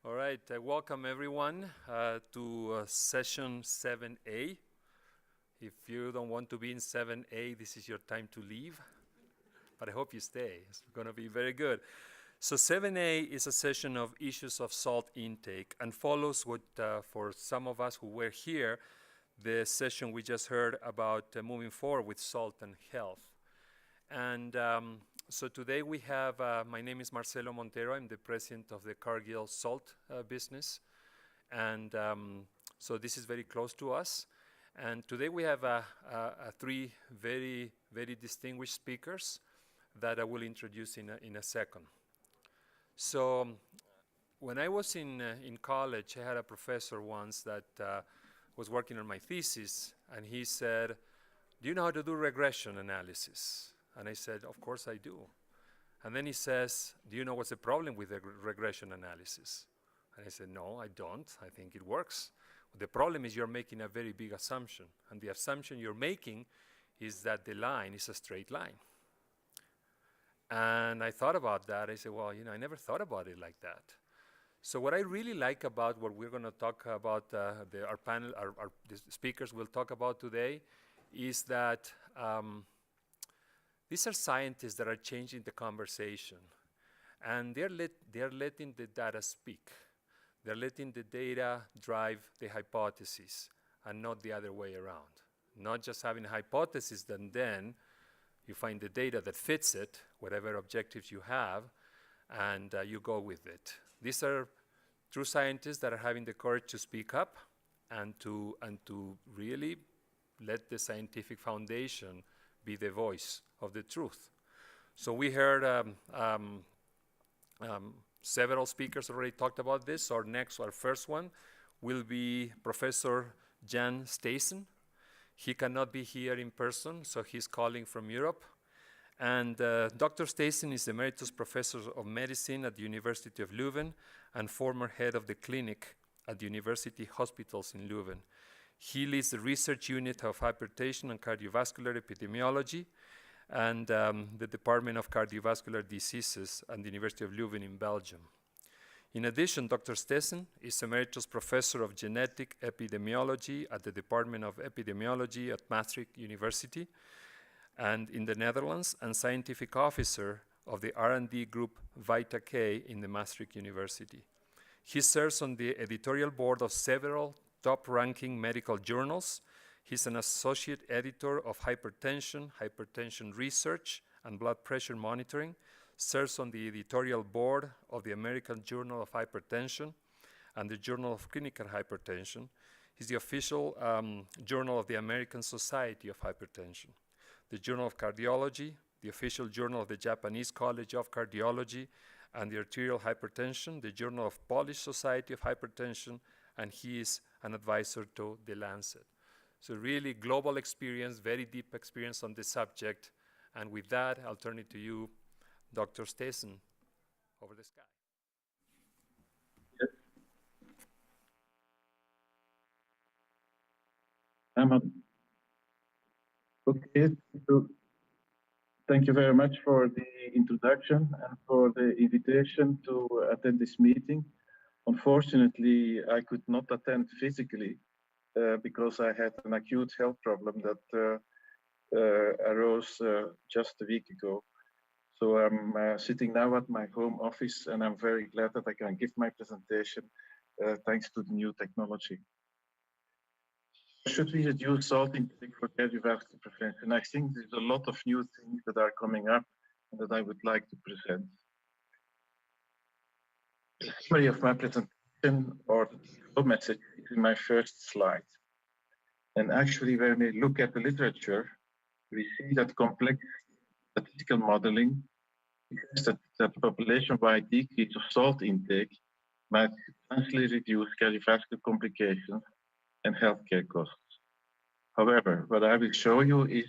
All right, welcome everyone to session 7A. If you don't want to be in 7A, this is your time to leave, but I hope you stay. It's going to be very good. So 7A is a session of issues of salt intake and follows what, for some of us who were here, the session we just heard about moving forward with salt and health. And so today we have, my name is Marcelo Montero. I'm the president of the Cargill Salt business. And so this is very close to us. And today we have three very, very distinguished speakers that I will introduce in a second. So when I was in college, I had a professor once that was working on my thesis, and he said, "Do you know how to do regression analysis?" And I said, "Of course I do." And then he says, "Do you know what's the problem with the regression analysis?" And I said, "No, I don't. I think it works. The problem is you're making a very big assumption. And the assumption you're making is that the line is a straight line." And I thought about that. I said, well, I never thought about it like that. So what I really like about what we're going to talk about, our panel, the speakers will talk about today, is that these are scientists that are changing the conversation, and they're letting the data speak. They're letting the data drive the hypothesis and not the other way around. Not just having a hypothesis, then you find the data that fits it, whatever objectives you have, and you go with it. These are true scientists that are having the courage to speak up and to really let the scientific foundation be the voice of the truth. So we heard several speakers already talked about this. Our first one will be Professor Jan Staysen. He cannot be here in person, so he's calling from Europe. And Dr. Staysen is Emeritus Professor of Medicine at the University of Leuven and former head of the clinic at the University Hospitals in Leuven. He leads the research unit of hypertension and cardiovascular epidemiology and the Department of Cardiovascular Diseases at the University of Leuven in Belgium. In addition, Dr. Staysen is Emeritus Professor of Genetic Epidemiology at the Department of Epidemiology at Maastricht University and in the Netherlands, and Scientific Officer of the R&D group VitaK in the Maastricht University. He serves on the editorial board of several top-ranking medical journals. He's an associate editor of Hypertension, Hypertension Research, and Blood Pressure Monitoring, serves on the editorial board of the American Journal of Hypertension and the Journal of Clinical Hypertension. He's the official journal of the American Society of Hypertension, the Journal of Cardiology, the official journal of the Japanese College of Cardiology and the Arterial Hypertension, the Journal of Polish Society of Hypertension, and he is an advisor to The Lancet. So really global experience, very deep experience on the subject. And with that, I'll turn it to you, Dr. Staysen, over the sky. Yes. Okay, so thank you very much for the introduction and for the invitation to attend this meeting. Unfortunately, I could not attend physically because I had an acute health problem that arose just a week ago. So I'm sitting now at my home office, and I'm very glad that I can give my presentation thanks to the new technology. Should we reduce salt intake for cardiovascular prevention? I think there's a lot of new things that are coming up and that I would like to present. The summary of my presentation or the message is in my first slide. And actually, when we look at the literature, we see that complex statistical modeling suggests that population-wide decrease of salt intake might substantially reduce cardiovascular complications and healthcare costs. However, what I will show you is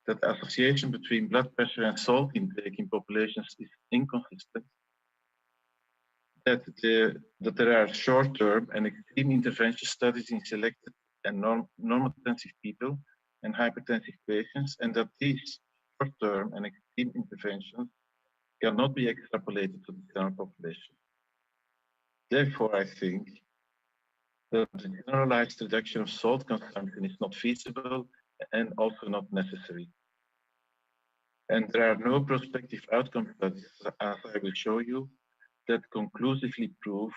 that the association between blood pressure and salt intake in populations is inconsistent, that there are short-term and extreme intervention studies in selected and normotensive people and hypertensive patients, and that these short-term and extreme interventions cannot be extrapolated to the general population. Therefore, I think that the generalized reduction of salt consumption is not feasible and also not necessary. And there are no prospective outcome studies, as I will show you, that conclusively prove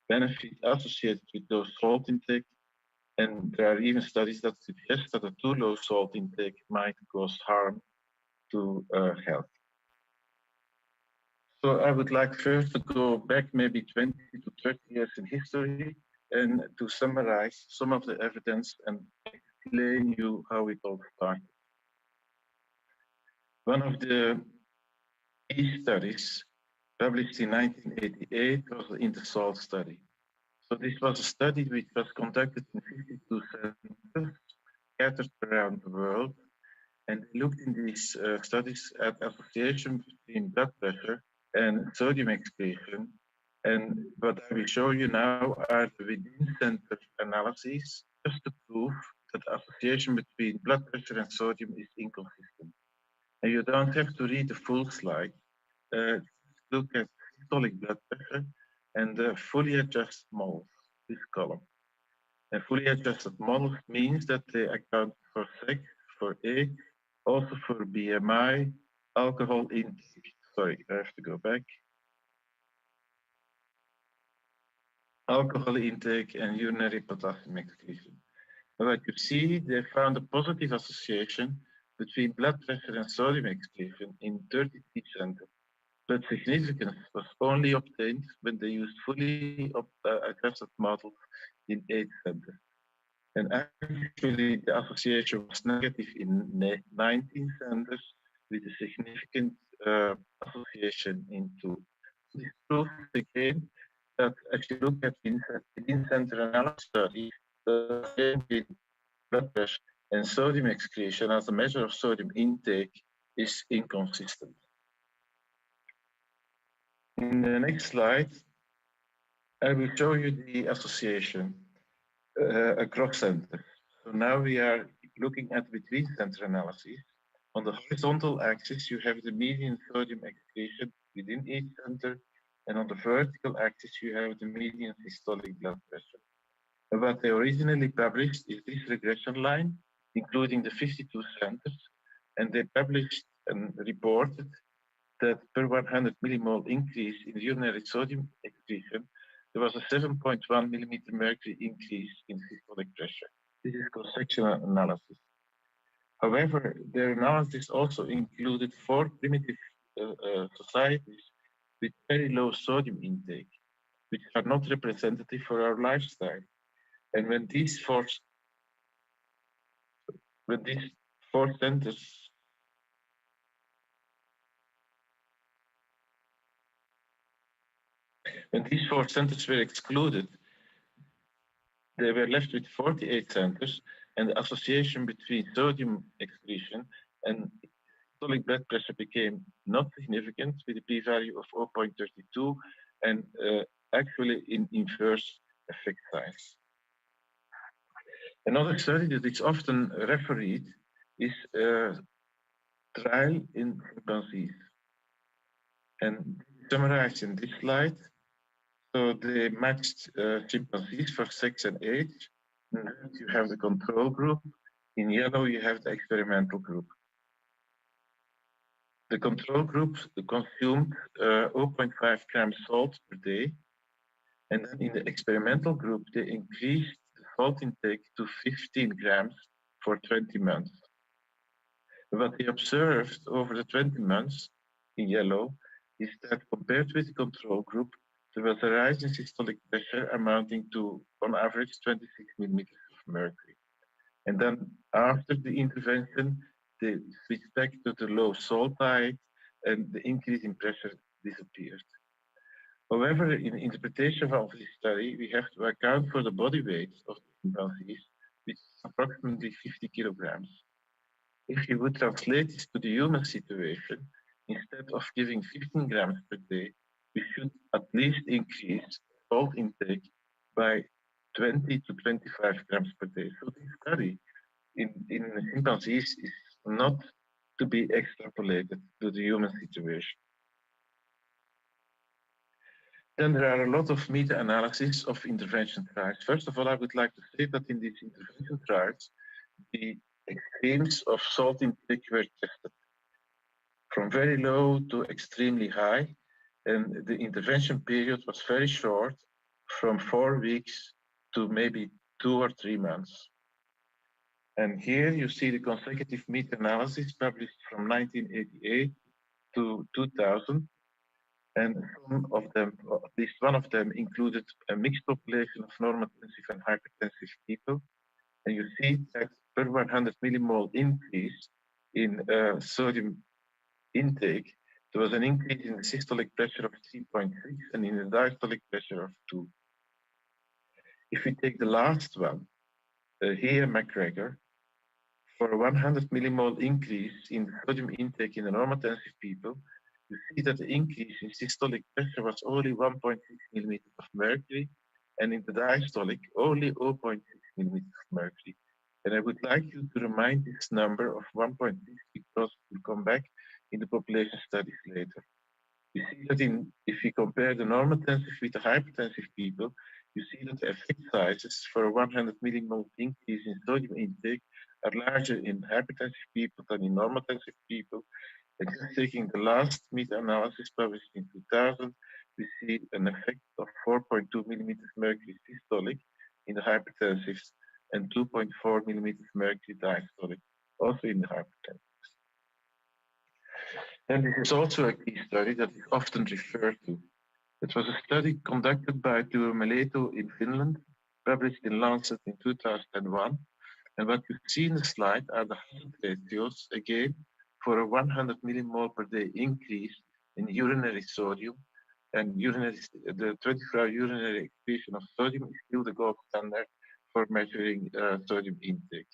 benefit associated with low salt intake. And there are even studies that suggest that a too low salt intake might cause harm to health. So I would like first to go back maybe 20 to 30 years in history and to summarize some of the evidence and explain you how it all started. One of the key studies published in 1988 was the INTERSALT study. So this was a study which was conducted in 52 centers scattered around the world, and they looked in these studies at association between blood pressure and sodium excretion. And what I will show you now are the within-center analyses, just to prove that the association between blood pressure and sodium is inconsistent. And you don't have to read the full slide. Look at systolic blood pressure and the fully adjusted models, this column. And fully adjusted models means that they account for sex, for age, also for BMI, alcohol intake. Sorry, I have to go back. Alcohol intake and urinary potassium excretion. What you see, they found a positive association between blood pressure and sodium excretion in 33 centers. But significance was only obtained when they used fully adjusted models in 8 centers. And actually, the association was negative in 19 centers with a significant association in 2. This proves again that if you look at within-center analysis study, the association between blood pressure and sodium excretion as a measure of sodium intake is inconsistent. In the next slide, I will show you the association across centers. So now we are looking at between center analysis. On the horizontal axis, you have the median sodium excretion within each center, and on the vertical axis, you have the median systolic blood pressure. And what they originally published is this regression line, including the 52 centers, and they published and reported that per 100 millimole increase in urinary sodium excretion, there was a 7.1 millimeter mercury increase in systolic pressure. This is cross-sectional analysis. However, their analysis also included 4 primitive societies with very low sodium intake, which are not representative for our lifestyle. And when these four centers When these 4 centers were excluded, they were left with 48 centers, and the association between sodium excretion and systolic blood pressure became not significant with a p-value of 0.32 and actually in inverse effect size. Another study that is often refereed is a trial in chimpanzees. And summarized in this slide, so they matched chimpanzees for sex and age. In red, you have the control group. In yellow, you have the experimental group. The control group consumed 0.5 grams salt per day. And then in the experimental group, they increased the salt intake to 15 grams for 20 months. What they observed over the 20 months in yellow is that compared with the control group, there was a rise in systolic pressure amounting to, on average, 26 millimeters of mercury. And then after the intervention, they switched back to the low salt diet and the increase in pressure disappeared. However, in the interpretation of this study, we have to account for the body weight of the chimpanzees, which is approximately 50 kilograms. If you would translate this to the human situation, instead of giving 15 grams per day, we should at least increase salt intake by 20 to 25 grams per day. So this study in chimpanzees is not to be extrapolated to the human situation. Then there are a lot of meta-analyses of intervention trials. First of all, I would like to say that in these intervention trials, the extremes of salt intake were tested, from very low to extremely high, and the intervention period was very short, from 4 weeks to maybe 2 or 3 months. And here you see the consecutive meta-analysis published from 1988 to 2000. And some of them, or at least one of them, included a mixed population of normotensive and hypertensive people. And you see that per 100 millimole increase in sodium intake, there was an increase in the systolic pressure of 3.6 and in the diastolic pressure of 2. If we take the last one, here McGregor, for a 100 millimole increase in the sodium intake in the normotensive people, you see that the increase in systolic pressure was only 1.6 millimeters of mercury, and in the diastolic, only 0.6 millimeters of mercury. And I would like you to remind this number of 1.6 because we'll come back in the population studies later. You see that if we compare the normotensive with the hypertensive people, you see that the effect sizes for a 100 millimole increase in sodium intake are larger in hypertensive people than in normotensive people. And just taking the last meta-analysis published in 2000, we see an effect of 4.2 millimeters mercury systolic in the hypertensives and 2.4 millimeters mercury diastolic, also in the hypertensives. And this is also a key study that is often referred to. It was a study conducted by Tuo Meleto in Finland, published in Lancet in 2001. And what you see in the slide are the hazard ratios, again, for a 100 millimole per day increase in urinary sodium. And the 24-hour urinary excretion of sodium is still the gold standard for measuring sodium intake.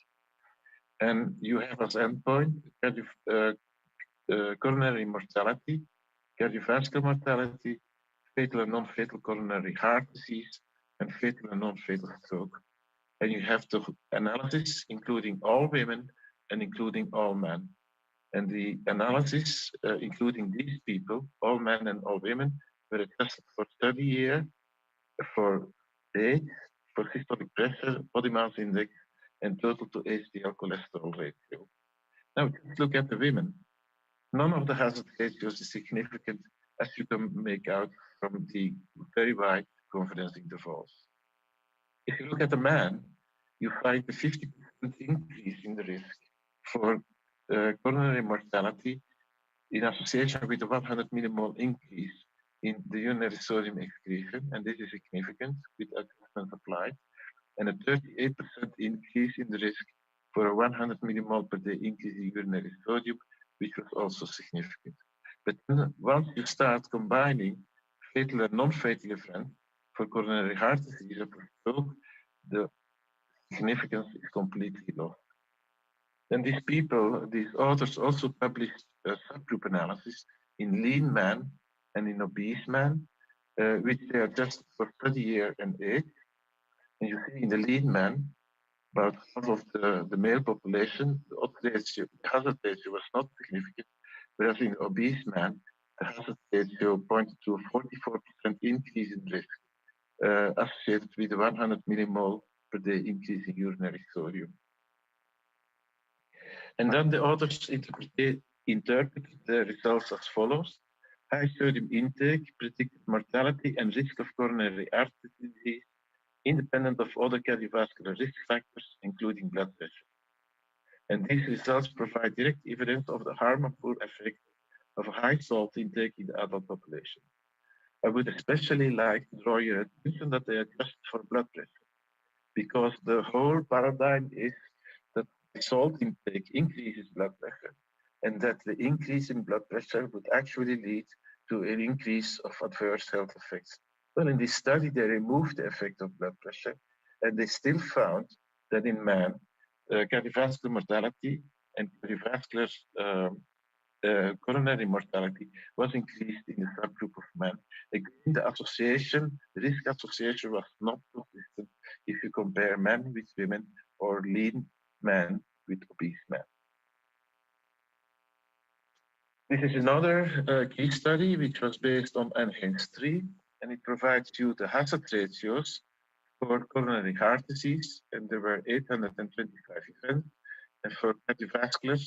And you have as endpoint coronary mortality, cardiovascular mortality, fatal and non-fatal coronary heart disease, and fatal and non-fatal stroke. And you have the analysis including all women and including all men. And the analysis, including these people, all men and all women, were tested for study year, for age, for systolic pressure, body mass index, and total to HDL cholesterol ratio. Now, let's look at the women. None of the hazard ratios is significant, as you can make out from the very wide confidence intervals. If you look at the man, you find a 50% increase in the risk for coronary mortality in association with a 100 millimole increase in the urinary sodium excretion, and this is significant with adjustment applied, and a 38% increase in the risk for a 100 millimole per day increase in urinary sodium, which was also significant. But once you start combining fatal and non-fatal events for coronary heart disease or for stroke, the significance is completely lost. Then these authors also published a subgroup analysis in lean men and in obese men, which they adjusted for study year and age. And you see in the lean men, about half of the male population, the hazard ratio was not significant, whereas in the obese man, the hazard ratio pointed to a 44% increase in risk associated with a 100 millimole per day increase in urinary sodium. And then the authors interpreted the results as follows. High sodium intake predicted mortality and risk of coronary artery disease independent of other cardiovascular risk factors, including blood pressure. And these results provide direct evidence of the harmful effect of a high salt intake in the adult population. I would especially like to draw your attention that they adjust for blood pressure, because the whole paradigm is that salt intake increases blood pressure, and that the increase in blood pressure would actually lead to an increase of adverse health effects. Well, in this study, they removed the effect of blood pressure, and they still found that in men, cardiovascular mortality and cardiovascular coronary mortality was increased in the subgroup of men. Again, the risk association was not consistent if you compare men with women or lean men with obese men. This is another case study which was based on NHANES 3. and it provides you the hazard ratios for coronary heart disease, and there were 825 events, and for cardiovascular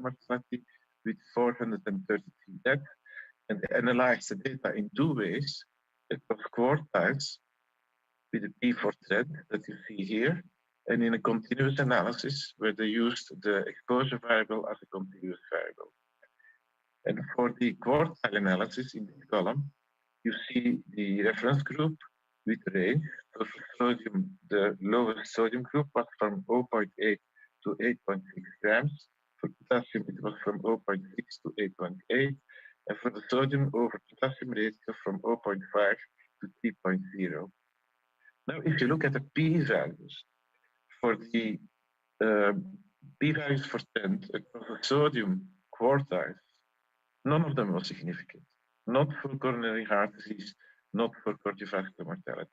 mortality with 433 deaths, and they analyzed the data in two ways, across quartiles with a P for trend that you see here, and in a continuous analysis where they used the exposure variable as a continuous variable. And for the quartile analysis in this column, you see the reference group with range. So for sodium, the lowest sodium group was from 0.8 to 8.6 grams. For potassium, it was from 0.6 to 8.8. And for the sodium over potassium ratio from 0.5 to 3.0. Now, if you look at the p-values for the p-values for 10 across the sodium quartiles, none of them was significant. Not for coronary heart disease, not for cardiovascular mortality.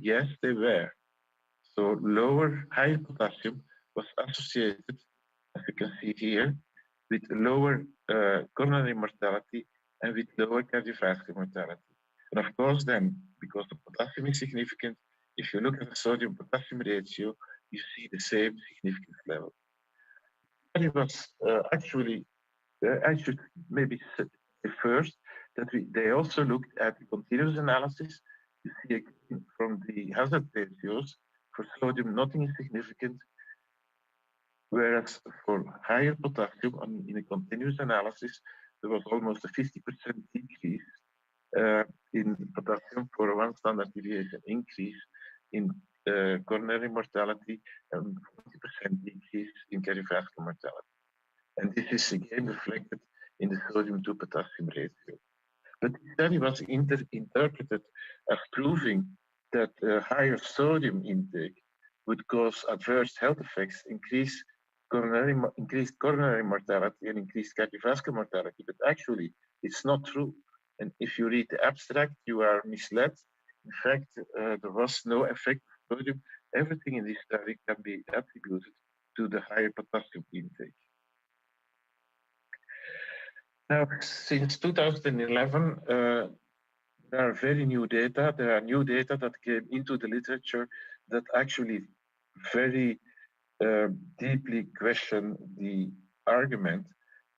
Yes, they were. So higher potassium was associated, as you can see here, with lower coronary mortality and with lower cardiovascular mortality. And of course, then, because the potassium is significant, if you look at the sodium potassium ratio, you see the same significance level. And it was actually, I should maybe say first that they also looked at the continuous analysis. You see from the hazard ratios for sodium, nothing is significant, whereas for higher potassium in a continuous analysis, there was almost a 50% decrease in potassium for a 1 standard deviation increase in coronary mortality and 40% decrease in cardiovascular mortality. And this is again reflected in the sodium to potassium ratio. But the study was interpreted as proving that higher sodium intake would cause adverse health effects, increased coronary mortality and increased cardiovascular mortality. But actually, it's not true. And if you read the abstract, you are misled. In fact, there was no effect of sodium. Everything in this study can be attributed to the higher potassium intake. Now, since 2011, there are very new data. There are new data that came into the literature that actually very deeply question the argument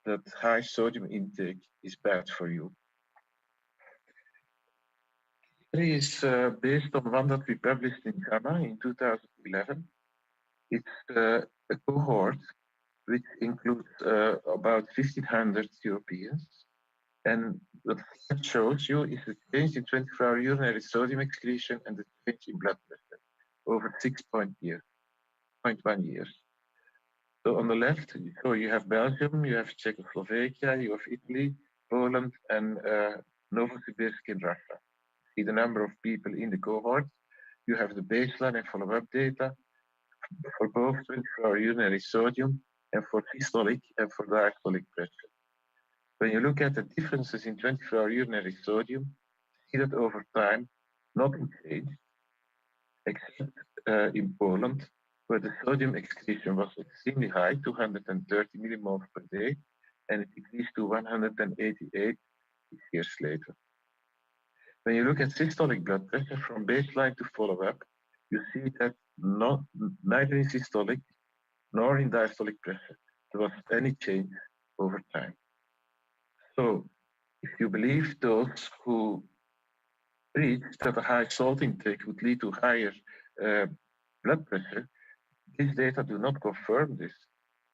that high sodium intake is bad for you. It is based on one that we published in JAMA in 2011. It's a cohort which includes about 1,500 Europeans. And what that shows you is the change in 24-hour urinary sodium excretion and the change in blood pressure over 6.1 years. So on the left, so you have Belgium, you have Czechoslovakia, you have Italy, Poland, and Novosibirsk in Russia. See the number of people in the cohort. You have the baseline and follow-up data for both 24-hour urinary sodium and for systolic and for diastolic pressure. When you look at the differences in 24-hour urinary sodium, see that over time, nothing changed, except in Poland, where the sodium excretion was extremely high, 230 millimoles per day, and it decreased to 188 years later. When you look at systolic blood pressure from baseline to follow-up, you see that neither in systolic nor in diastolic pressure there was any change over time. So if you believe those who preach that a high salt intake would lead to higher blood pressure, these data do not confirm this,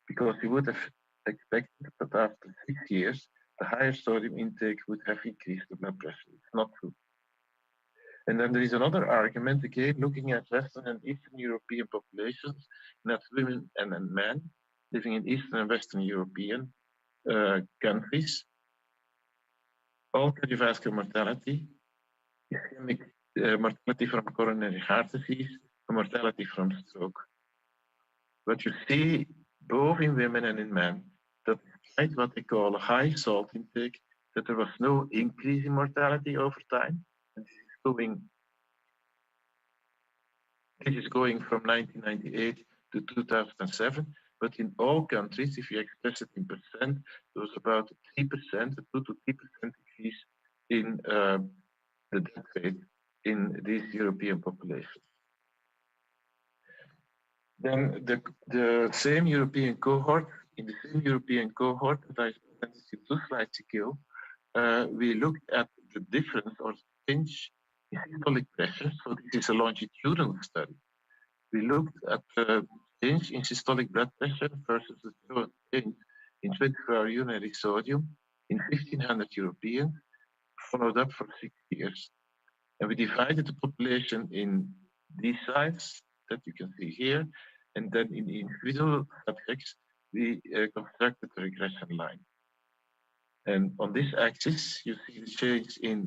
because you would have expected that after 6 years, the higher sodium intake would have increased the blood pressure. It's not true. And then there is another argument, again, looking at Western and Eastern European populations, and that's women and men living in Eastern and Western European countries. All cardiovascular mortality, ischemic mortality from coronary heart disease, and mortality from stroke. But you see, both in women and in men, that despite what they call a high salt intake, that there was no increase in mortality over time. And this is going from 1998 to 2007. But in all countries, if you express it in percent, there was about 3%, a 2 to 3% increase in the death rate in these European populations. Then the same European cohort, in the same European cohort that I presented you 2 slides ago, we looked at the difference or change in systolic pressure. So this is a longitudinal study. We looked at the change in systolic blood pressure versus the change in 24-hour urinary sodium in 1,500 Europeans, followed up for 6 years. And we divided the population in these sites that you can see here, and then in the individual subjects, we constructed a regression line. And on this axis, you see the change in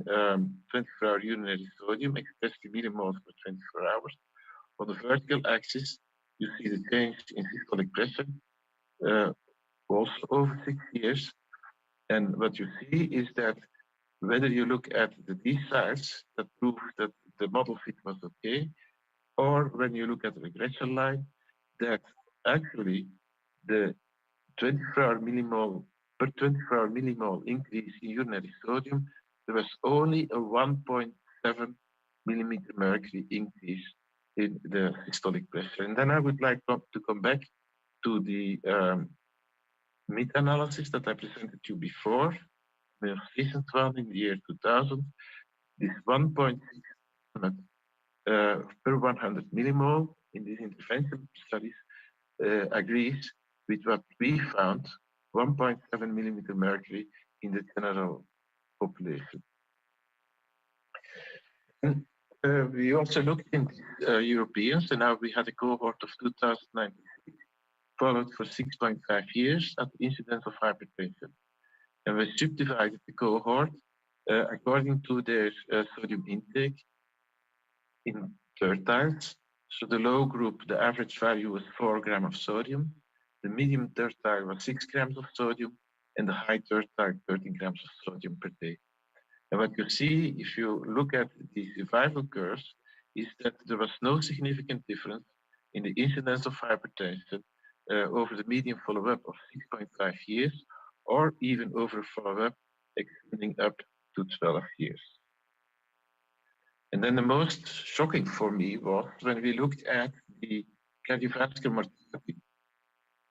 24-hour urinary sodium expressed in millimoles per 24 hours. On the vertical axis, you see the change in systolic pressure, also over 6 years. And what you see is that whether you look at the D-size that prove that the model fit was okay, or when you look at the regression line, that actually the 24-hour millimole per 24-hour millimole increase in urinary sodium, there was only a 1.7 millimeter mercury increase in the systolic pressure. And then I would like to come back to the meta-analysis that I presented to you before, the most recent one in the year 2000. This 1.6 per 100 millimole in these intervention studies agrees with what we found, 1.7 millimeter mercury in the general population. And, we also looked in Europeans, and now we had a cohort of 2096, followed for 6.5 years at the incidence of hypertension. And we subdivided the cohort according to their sodium intake in tertiles. So the low group, the average value was 4 grams of sodium. The medium tertile was 6 grams of sodium, and the high tertile 13 grams of sodium per day. And what you see, if you look at the survival curves, is that there was no significant difference in the incidence of hypertension over the median follow-up of 6.5 years, or even over a follow-up extending up to 12 years. And then the most shocking for me was when we looked at the cardiovascular mortality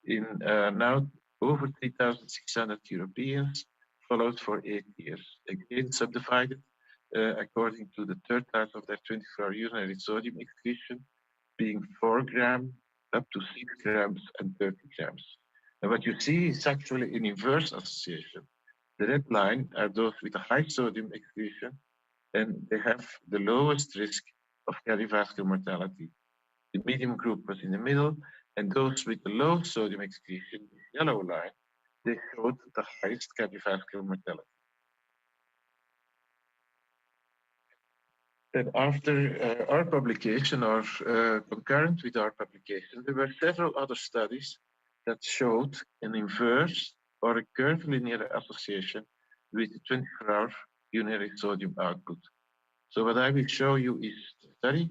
in now over 3,600 Europeans, followed for 8 years. Again, subdivided according to the tertiles of their 24-hour urinary sodium excretion, being 4 grams up to 6 grams and 30 grams. And what you see is actually an inverse association. The red line are those with a high sodium excretion, and they have the lowest risk of cardiovascular mortality. The medium group was in the middle, and those with the low sodium excretion, the yellow line, they showed the highest cardiovascular mortality. Then after our publication, or concurrent with our publication, there were several other studies that showed an inverse or a curvilinear association with the 24-hour urinary sodium output. So what I will show you is the study,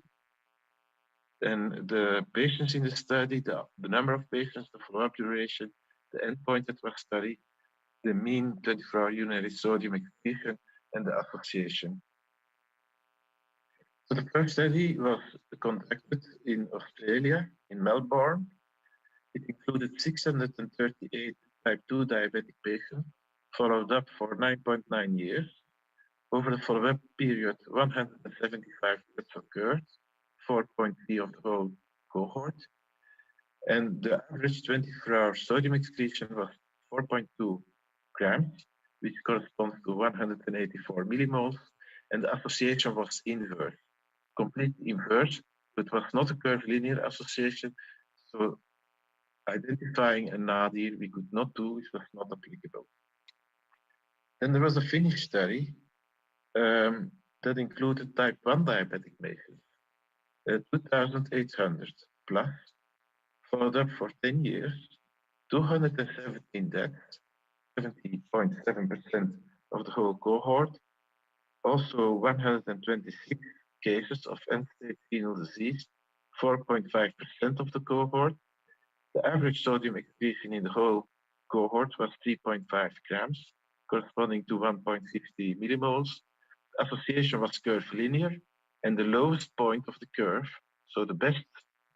and the patients in the study, the number of patients, the follow-up duration, the endpoint that was studied, the mean 24-hour urinary sodium excretion, and the association. So the first study was conducted in Australia, in Melbourne. It included 638 type 2 diabetic patients, followed up for 9.9 years. Over the follow-up period, 175 deaths occurred, 4.3 of the whole cohort. And the average 24-hour sodium excretion was 4.2 grams, which corresponds to 184 millimoles, and the association was inverse, completely inverse, but was not a curvilinear association. So identifying a nadir we could not do, which was not applicable. Then there was a Finnish study that included type 1 diabetic patients, 2,800 plus, followed up for 10 years, 217 deaths, 70.7% of the whole cohort, also 126 cases of end-stage renal disease, 4.5% of the cohort. The average sodium excretion in the whole cohort was 3.5 grams, corresponding to 1.60 millimoles, association was curvilinear, and the lowest point of the curve, so the best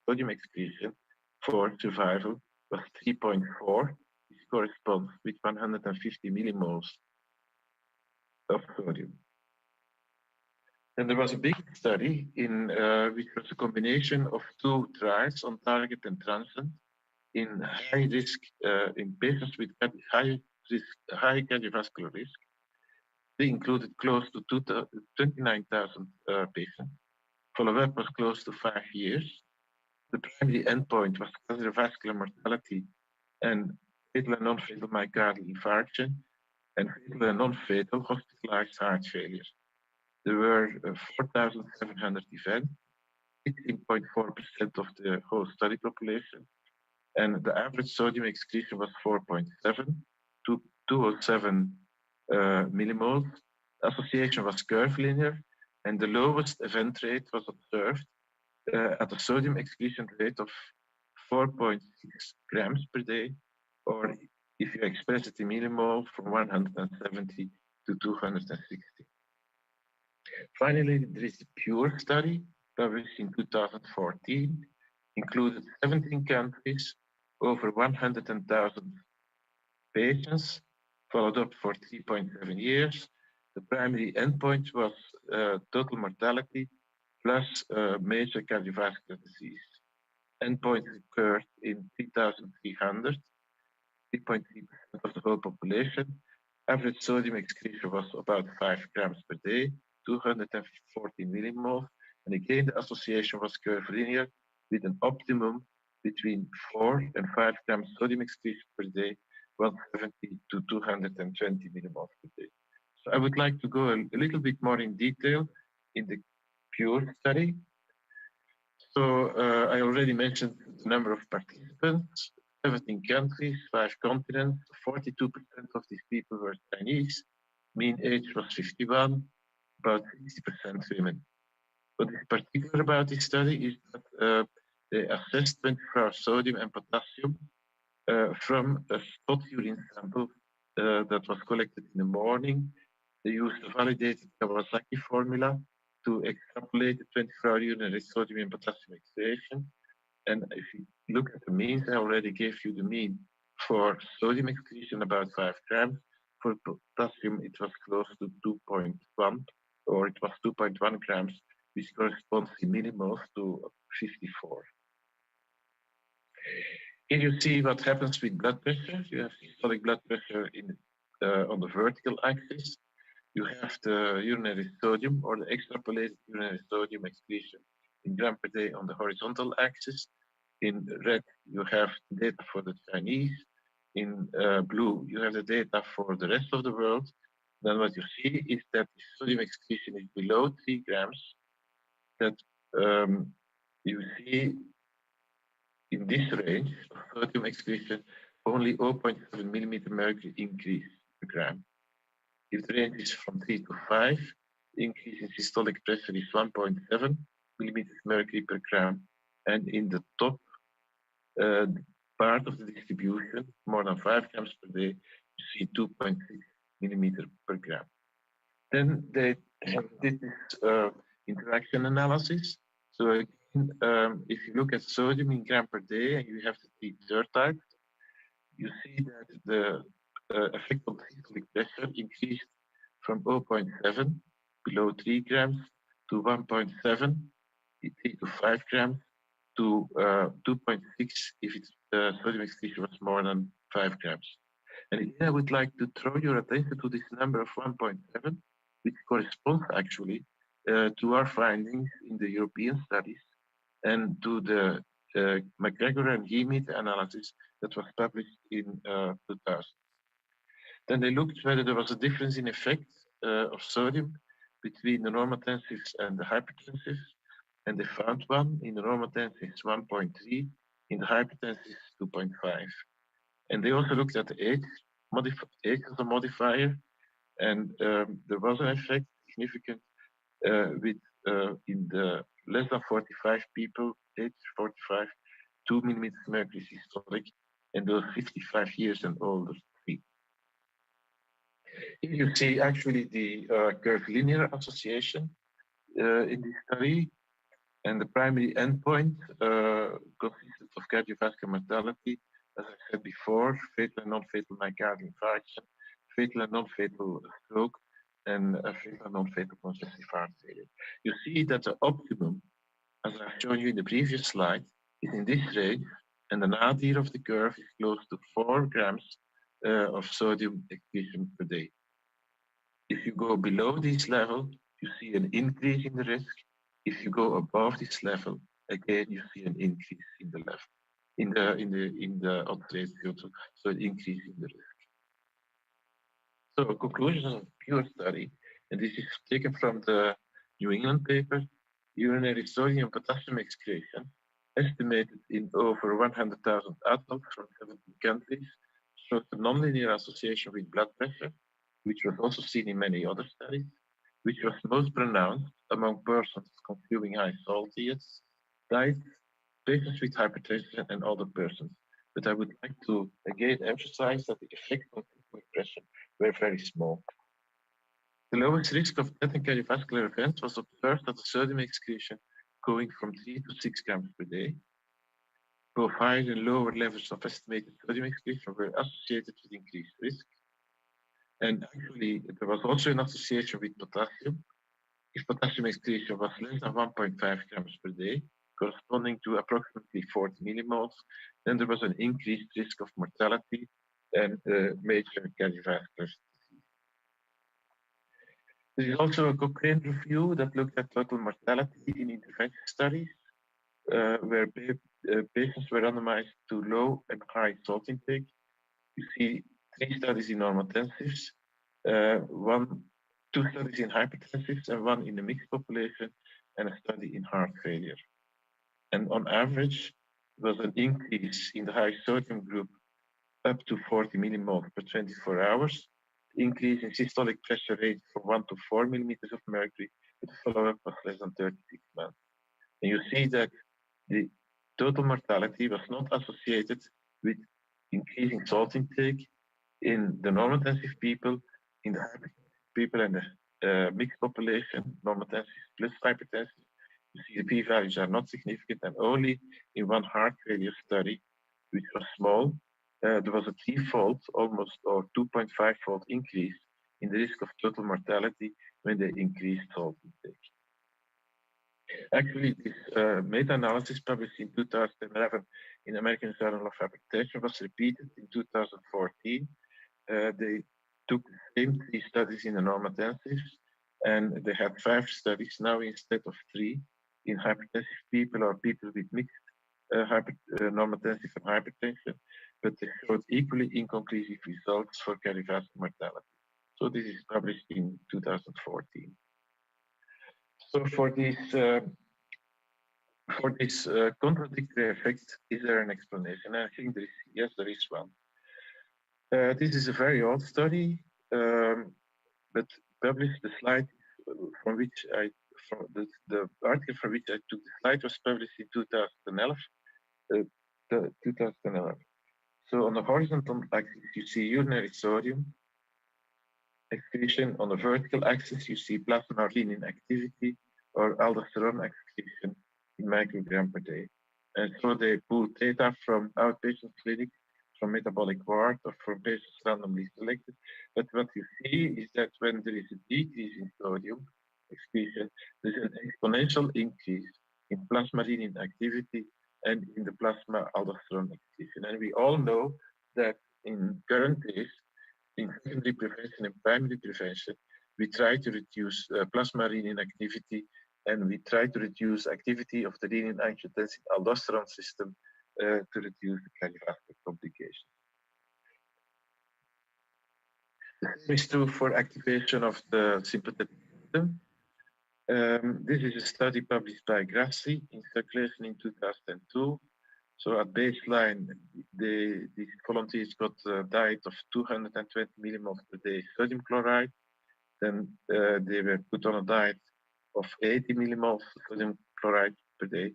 sodium excretion for survival, was 3.4, which corresponds with 150 millimoles of sodium. And there was a big study in which was a combination of two trials on target and transient in high risk in patients with high cardiovascular risk. They included close to 29,000 patients. Follow-up was close to 5 years. The primary endpoint was cardiovascular mortality and fatal and non-fatal myocardial infarction and fatal and non-fatal hospitalized heart failure. There were 4,700 events, 16.4% of the whole study population, and the average sodium excretion was 4.7 to 207 millimoles. The association was curvilinear, and the lowest event rate was observed at a sodium excretion rate of 4.6 grams per day, or if you express it in millimole, from 170 to 260. Finally, there is the PURE study, published in 2014, included 17 countries, over 100,000 patients, followed up for 3.7 years. The primary endpoint was total mortality plus major cardiovascular disease. Endpoint occurred in 3,300, 3.3% of the whole population. Average sodium excretion was about 5 grams per day, 214 millimoles. And again, the association was curvilinear with an optimum between 4 and 5 grams sodium excretion per day, 170 to 220 millimoles per day. So I would like to go a little bit more in detail in the PURE study. So I already mentioned the number of participants, 17 countries, 5 continents, 42% of these people were Chinese, mean age was 51, about 60% women. What is particular about this study is that they assessed 24-hour sodium and potassium from a spot urine sample that was collected in the morning. They used a validated Kawasaki formula to extrapolate the 24-hour urinary sodium and potassium excretion. And if you look at the means, I already gave you the mean for sodium excretion, about 5 grams. For potassium, it was close to 2.1, or it was 2.1 grams, which corresponds in millimoles to 54. Here you see what happens with blood pressure. You have systolic blood pressure on the vertical axis. You have the urinary sodium, or the extrapolated urinary sodium excretion in gram per day on the horizontal axis. In red, you have data for the Chinese. In blue, you have the data for the rest of the world. Then what you see is that the sodium excretion is below 3 grams. That you see in this range of sodium excretion only 0.7 millimeter mercury increase per gram. If the range is from 3 to 5, the increase in systolic pressure is 1.7 millimeters mercury per gram, and in the top part of the distribution, more than 5 grams per day, you see 2.6 millimeter per gram. Then they did this interaction analysis. So again, if you look at sodium in gram per day and you have the three third type, you see that the effect on systolic pressure increased from 0.7 below 3 grams to 1.7, 3 to 5 grams to 2.6 if its sodium excretion was more than 5 grams. And here I would like to throw your attention to this number of 1.7, which corresponds actually to our findings in the European studies and to the McGregor and he meta-analysis that was published in 2000. Then they looked whether there was a difference in effect of sodium between the normotensives and the hypertensives, and they found one. In the normotensives 1.3, in the hypertensives 2.5. And they also looked at the age as a modifier, and there was an effect significant with in the less than 45 people, age 45, 2 millimeters mercury systolic, and those 55 years and older, 3. Here you see actually the curvilinear association in this study, and the primary endpoint consisted of cardiovascular mortality, as I said before, fatal and non-fatal myocardial infarction, fatal and non-fatal stroke, and fatal and non-fatal congestive heart failure. You see that the optimum, as I've shown you in the previous slide, is in this range, and the nadir of the curve is close to 4 grams of sodium excretion per day. If you go below this level, you see an increase in the risk. If you go above this level, again you see an increase in the level, in the odds ratio, so an increase in the risk. So conclusions of pure study, and this is taken from the New England paper, urinary sodium potassium excretion, estimated in over 100,000 adults from 17 countries, showed a nonlinear association with blood pressure, which was also seen in many other studies, which was most pronounced among persons consuming high salt diets, patients with hypertension, and older persons. But I would like to again emphasize that the effects on blood pressure were very small. The lowest risk of death and cardiovascular events was observed at the sodium excretion going from 3 to 6 grams per day. Both higher and lower levels of estimated sodium excretion were associated with increased risk. And actually, there was also an association with potassium. If potassium excretion was less than 1.5 grams per day, corresponding to approximately 40 millimoles, then there was an increased risk of mortality and major cardiovascular disease. There is also a Cochrane review that looked at total mortality in intervention studies, where patients were randomized to low and high salt intake. You see 3 studies in normotensives, 2 studies in hypertensives, and 1 in the mixed population, and a study in heart failure. And on average, there was an increase in the high sodium group up to 40 millimoles per 24 hours, increase in systolic pressure rate from 1 to 4 millimeters of mercury, but the follow-up was less than 36 months. And you see that the total mortality was not associated with increasing salt intake in the normotensive people, in the hypertensive people, and the mixed population, normotensive plus hypertensive. You see the p-values are not significant, and only in 1 heart failure study, which was small, there was a 3-fold, almost, or 2.5-fold increase in the risk of total mortality when they increased salt intake. Actually, this meta-analysis published in 2011 in American Journal of Hypertension was repeated in 2014. They took the same 3 studies in the normotensives, and they had 5 studies now instead of 3 in hypertensive people or people with mixed normotensive and hypertension, but they showed equally inconclusive results for cardiovascular mortality. So this is published in 2014. So for this contradictory effect, is there an explanation? And I think there is, yes, there is one. This is a very old study, but published. The slide from which the article from which I took the slide was published in 2011. 2011. So on the horizontal axis, you see urinary sodium excretion. On the vertical axis, you see plasma renin activity or aldosterone excretion in microgram per day. And so they pull data from outpatient clinic, from metabolic ward, or from patients randomly selected. But what you see is that when there is a decrease in sodium excretion, there's an exponential increase in plasma renin activity and in the plasma aldosterone excretion. And we all know that in current days, in secondary prevention and primary prevention, we try to reduce plasma renin activity, and we try to reduce activity of the renin-angiotensin aldosterone system to reduce the cardiovascular complications. The same is true for activation of the sympathetic system. This is a study published by Grassi in Circulation in 2002. So at baseline, these volunteers got a diet of 220 millimoles per day sodium chloride. Then they were put on a diet of 80 millimoles sodium chloride per day,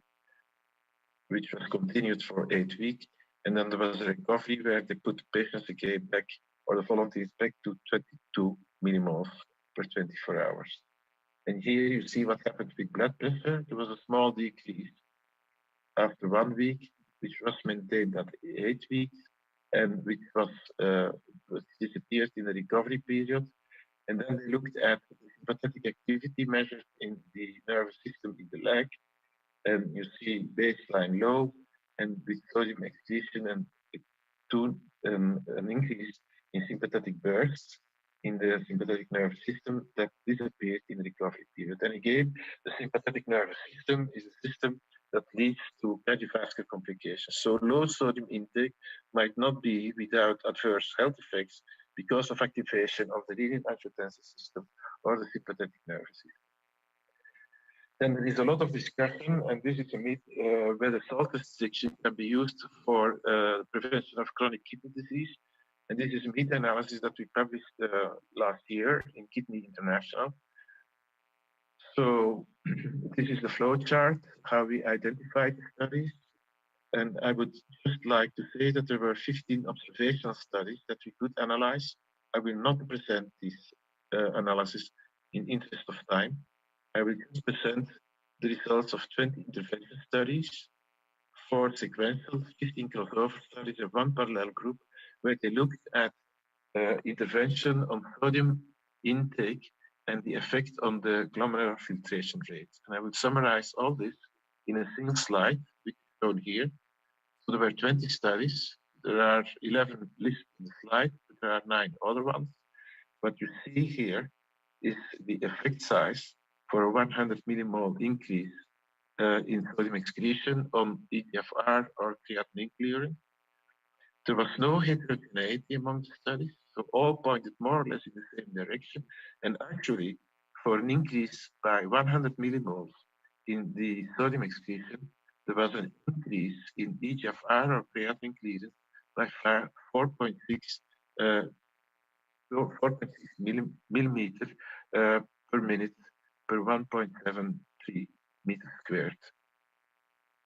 which was continued for 8 weeks. And then there was a recovery where they put patients again back or the volunteers back to 22 millimoles per 24 hours. And here you see what happened with blood pressure. There was a small decrease after 1 week, which was maintained at 8 weeks, and which was disappeared in the recovery period. And then they looked at the sympathetic activity measured in the nervous system in the leg, and you see baseline low, and with sodium excretion and an increase in sympathetic bursts in the sympathetic nervous system that disappeared in the recovery period. And again, the sympathetic nervous system is a system that leads to cardiovascular complications. So low sodium intake might not be without adverse health effects because of activation of the renin-angiotensin system or the sympathetic nervous system. Then there is a lot of discussion, and this is a myth, whether salt restriction can be used for prevention of chronic kidney disease. And this is a meta-analysis that we published last year in Kidney International. So this is the flow chart, how we identified the studies. And I would just like to say that there were 15 observational studies that we could analyze. I will not present this analysis in interest of time. I will just present the results of 20 intervention studies, 4 sequential, 15 crossover studies, and 1 parallel group, where they looked at intervention on sodium intake and the effect on the glomerular filtration rate. And I will summarize all this in a single slide, which is shown here. So there were 20 studies. There are 11 listed in the slide, but there are 9 other ones. What you see here is the effect size for a 100 millimole increase in sodium excretion on eGFR or creatinine clearing. There was no heterogeneity among the studies, so all pointed more or less in the same direction. And actually, for an increase by 100 millimoles in the sodium excretion, there was an increase in eGFR or creatinine clearance by 4.6 millimeter per minute per 1.73 meters squared.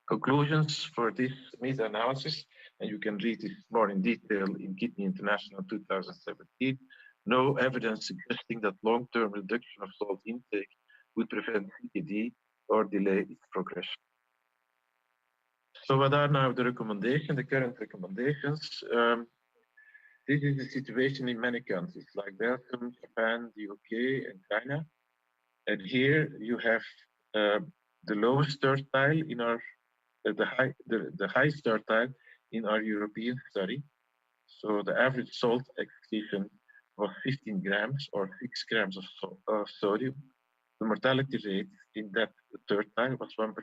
Conclusions for this meta-analysis, and you can read this more in detail in Kidney International 2017, no evidence suggesting that long-term reduction of salt intake would prevent CKD or delay its progression. So what are now the recommendations, the current recommendations? This is the situation in many countries like Belgium, Japan, the UK, and China. And here you have the lowest tertile in our the highest tertile in our European study. So the average salt excretion was 15 grams or 6 grams of sodium. The mortality rate in that tertile was 1%.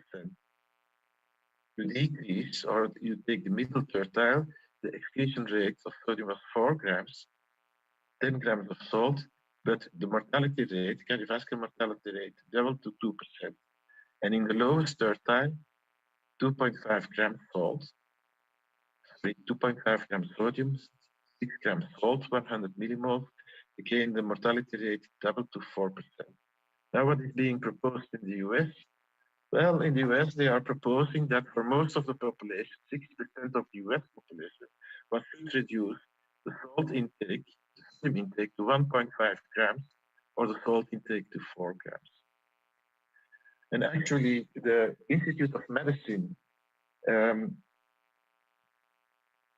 To decrease, or you take the middle tertile, the excretion rate of sodium was 4 grams, 10 grams of salt, but the mortality rate, cardiovascular mortality rate, doubled to 2%. And in the lowest tertile, 2.5 grams salt, 2.5 grams sodium, 6 grams salt, 100 millimoles. Again, the mortality rate doubled to 4%. Now, what is being proposed in the US? Well, in the US, they are proposing that for most of the population, 60% of the US population, was should reduce the salt intake, the sodium intake to 1.5 grams, or the salt intake to 4 grams. And actually, the Institute of Medicine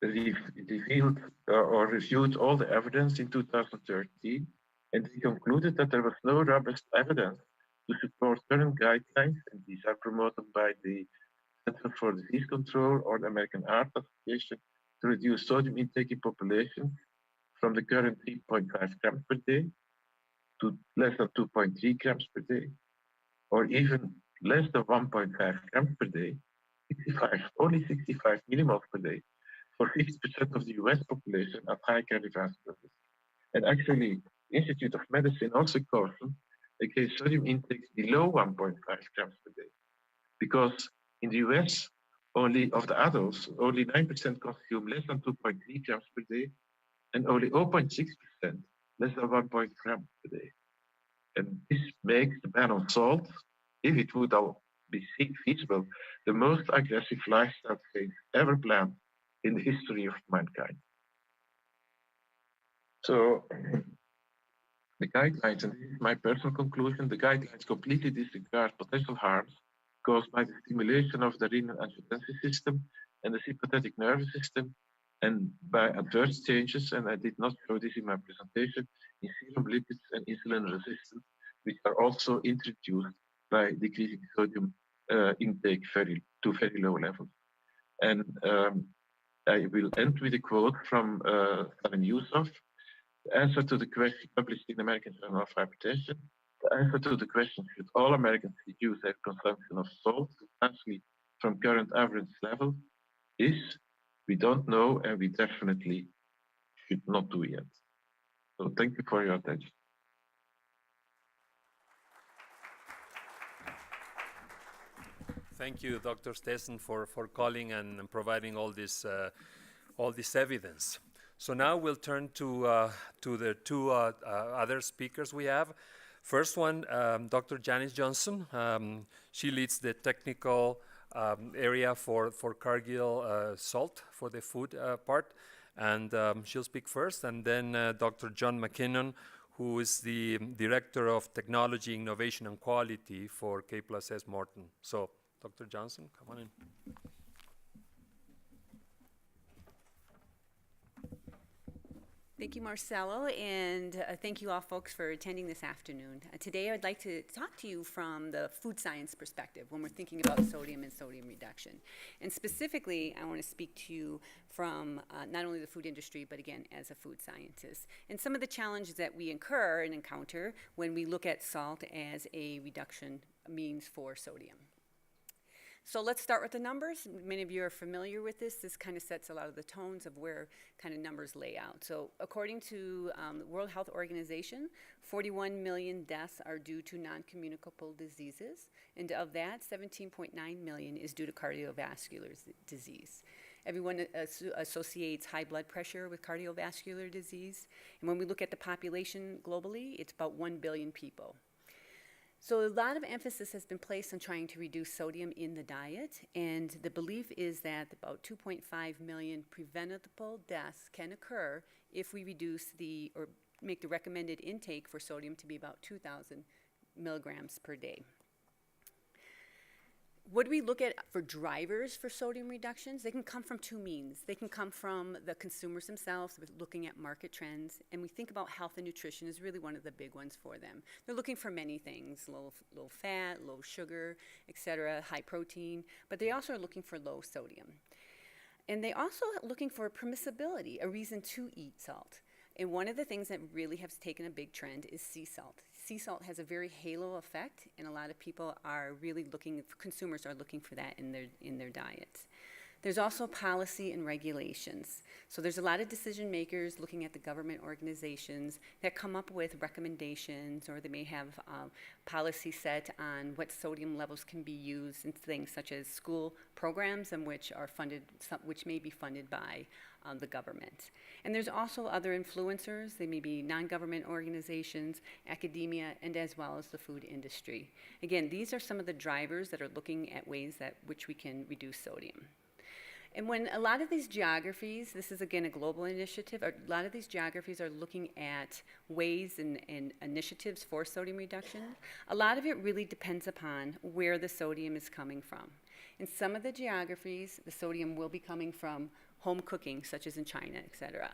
revealed or reviewed all the evidence in 2013, and they concluded that there was no robust evidence to support current guidelines, and these are promoted by the Center for Disease Control or the American Heart Association, to reduce sodium intake in populations from the current 3.5 grams per day to less than 2.3 grams per day, or even less than 1.5 grams per day, only 65 millimoles per day, for 50% of the US population at high cardiovascular risk. And actually, the Institute of Medicine also cautioned against sodium intakes below 1.5 grams per day, because in the US, only of the adults, only 9% consume less than 2.3 grams per day, and only 0.6% less than 1 gram per day. And this makes the ban on salt, if it would all be feasible, the most aggressive lifestyle change ever planned in the history of mankind. So the guidelines, and this is my personal conclusion, the guidelines completely disregard potential harms caused by the stimulation of the renin-angiotensin system and the sympathetic nervous system, and by adverse changes, and I did not show this in my presentation, in serum lipids and insulin resistance, which are also introduced by decreasing sodium intake to very low levels. And I will end with a quote from Alan Youssef. The answer to the question published in the American Journal of Hypertension, the answer to the question, should all Americans reduce their consumption of salt substantially from current average level, is we don't know, and we definitely should not do yet. So thank you for your attention. Thank you, Dr. Stesen, for calling and providing all this evidence. So now we'll turn to the two other speakers we have. First one, Dr. Janice Johnson. She leads the technical area for Cargill salt for the food part, and she'll speak first. And then Dr. John McKinnon, who is the Director of Technology, Innovation, and Quality for K+S Morton. So, Dr. Johnson, come on in. Thank you, Marcelo, and thank you all folks for attending this afternoon. Today I'd like to talk to you from the food science perspective when we're thinking about sodium and sodium reduction. And specifically, I want to speak to you from not only the food industry, but again, as a food scientist. And some of the challenges that we incur and encounter when we look at salt as a reduction means for sodium. So let's start with the numbers. Many of you are familiar with this. This kind of sets a lot of the tones of where kind of numbers lay out. So according to the World Health Organization, 41 million deaths are due to non-communicable diseases. And of that, 17.9 million is due to cardiovascular disease. Everyone associates high blood pressure with cardiovascular disease. And when we look at the population globally, it's about 1 billion people. So a lot of emphasis has been placed on trying to reduce sodium in the diet, and the belief is that about 2.5 million preventable deaths can occur if we reduce or make the recommended intake for sodium to be about 2,000 milligrams per day. What do we look at for drivers for sodium reductions? They can come from two means. They can come from the consumers themselves, with looking at market trends, and we think about health and nutrition is really one of the big ones for them. They're looking for many things, low fat, low sugar, etc., high protein, but they also are looking for low sodium. And they also are looking for permissibility, a reason to eat salt. And one of the things that really has taken a big trend is sea salt. Sea salt has a very halo effect, and a lot of people are really consumers are looking for that in their diets. There's also policy and regulations. So there's a lot of decision makers looking at the government organizations that come up with recommendations, or they may have policy set on what sodium levels can be used in things such as school programs, and which may be funded by the government. And there's also other influencers. They may be non-government organizations, academia, and as well as the food industry. Again, these are some of the drivers that are looking at ways that which we can reduce sodium. And when a lot of these geographies, this is again a global initiative, a lot of these geographies are looking at ways and initiatives for sodium reduction. A lot of it really depends upon where the sodium is coming from. In some of the geographies, the sodium will be coming from home cooking, such as in China, etc.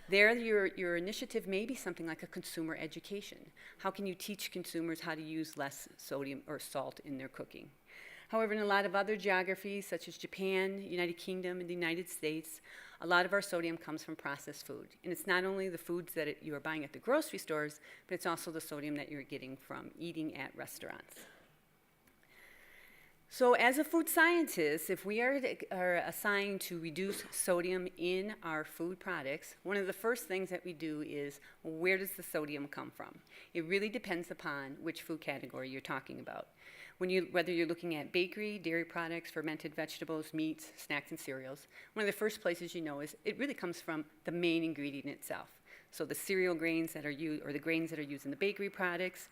There, your initiative may be something like a consumer education. How can you teach consumers how to use less sodium or salt in their cooking? However, in a lot of other geographies, such as Japan, United Kingdom, and the United States, a lot of our sodium comes from processed food. And it's not only the foods that you are buying at the grocery stores, but it's also the sodium that you're getting from eating at restaurants. So as a food scientist, if we are assigned to reduce sodium in our food products, one of the first things that we do is, where does the sodium come from? It really depends upon which food category you're talking about. Whether you're looking at bakery, dairy products, fermented vegetables, meats, snacks, and cereals, one of the first places you know is it really comes from the main ingredient itself. So the cereal grains that are used, or the grains that are used in the bakery products,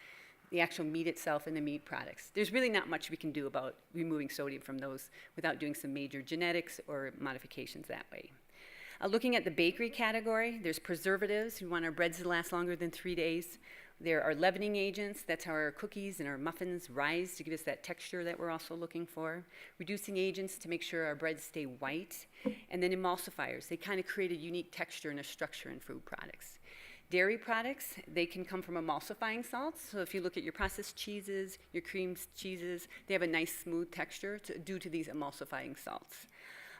the actual meat itself and the meat products. There's really not much we can do about removing sodium from those without doing some major genetics or modifications that way. Looking at the bakery category, there's preservatives. We want our breads to last longer than 3 days. There are leavening agents. That's how our cookies and our muffins rise to give us that texture that we're also looking for. Reducing agents to make sure our breads stay white. And then emulsifiers. They kind of create a unique texture and a structure in food products. Dairy products, they can come from emulsifying salts. So if you look at your processed cheeses, your cream cheeses, they have a nice smooth texture due to these emulsifying salts.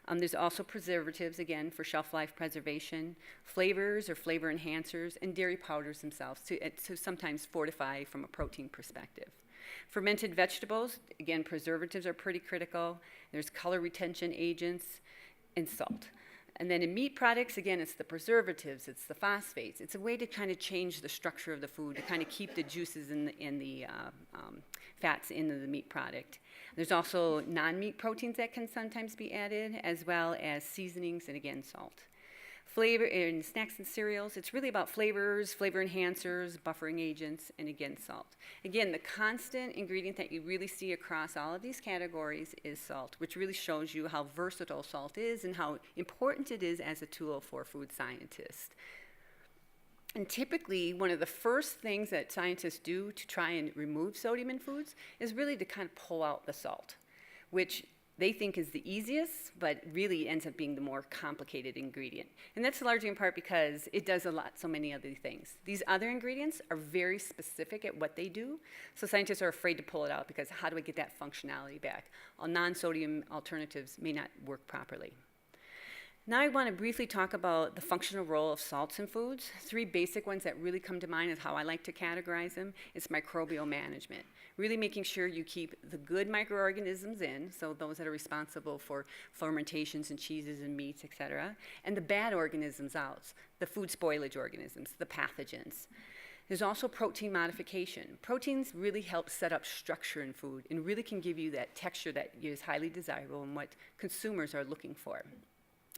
There's also preservatives, again, for shelf life preservation, flavors or flavor enhancers, and dairy powders themselves to sometimes fortify from a protein perspective. Fermented vegetables, again, preservatives are pretty critical. There's color retention agents and salt. And then in meat products, again, it's the preservatives, it's the phosphates. It's a way to kind of change the structure of the food, to kind of keep the juices and the fats into the meat product. There's also non-meat proteins that can sometimes be added, as well as seasonings and, again, salt. Flavor in snacks and cereals, it's really about flavors, flavor enhancers, buffering agents, and again, salt. Again, the constant ingredient that you really see across all of these categories is salt, which really shows you how versatile salt is and how important it is as a tool for food scientists. And typically, one of the first things that scientists do to try and remove sodium in foods is really to kind of pull out the salt, which they think is the easiest, but really ends up being the more complicated ingredient. And that's largely in part because it does so many other things. These other ingredients are very specific at what they do, so scientists are afraid to pull it out because how do I get that functionality back? Non-sodium alternatives may not work properly. Now I want to briefly talk about the functional role of salts in foods. 3 basic ones that really come to mind is how I like to categorize them. It's microbial management, really making sure you keep the good microorganisms in, so those that are responsible for fermentations and cheeses and meats, et cetera, and the bad organisms out, the food spoilage organisms, the pathogens. There's also protein modification. Proteins really help set up structure in food and really can give you that texture that is highly desirable and what consumers are looking for.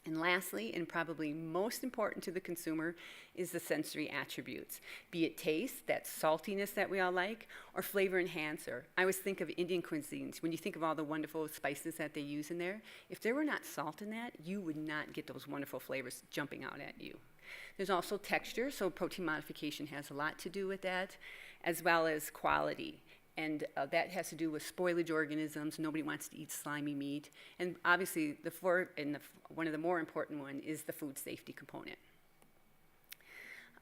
And lastly, and probably most important to the consumer, is the sensory attributes, be it taste, that saltiness that we all like, or flavor enhancer. I always think of Indian cuisines. When you think of all the wonderful spices that they use in there, if there were not salt in that, you would not get those wonderful flavors jumping out at you. There's also texture, so protein modification has a lot to do with that, as well as quality. And that has to do with spoilage organisms. Nobody wants to eat slimy meat. And obviously, one of the more important one is the food safety component.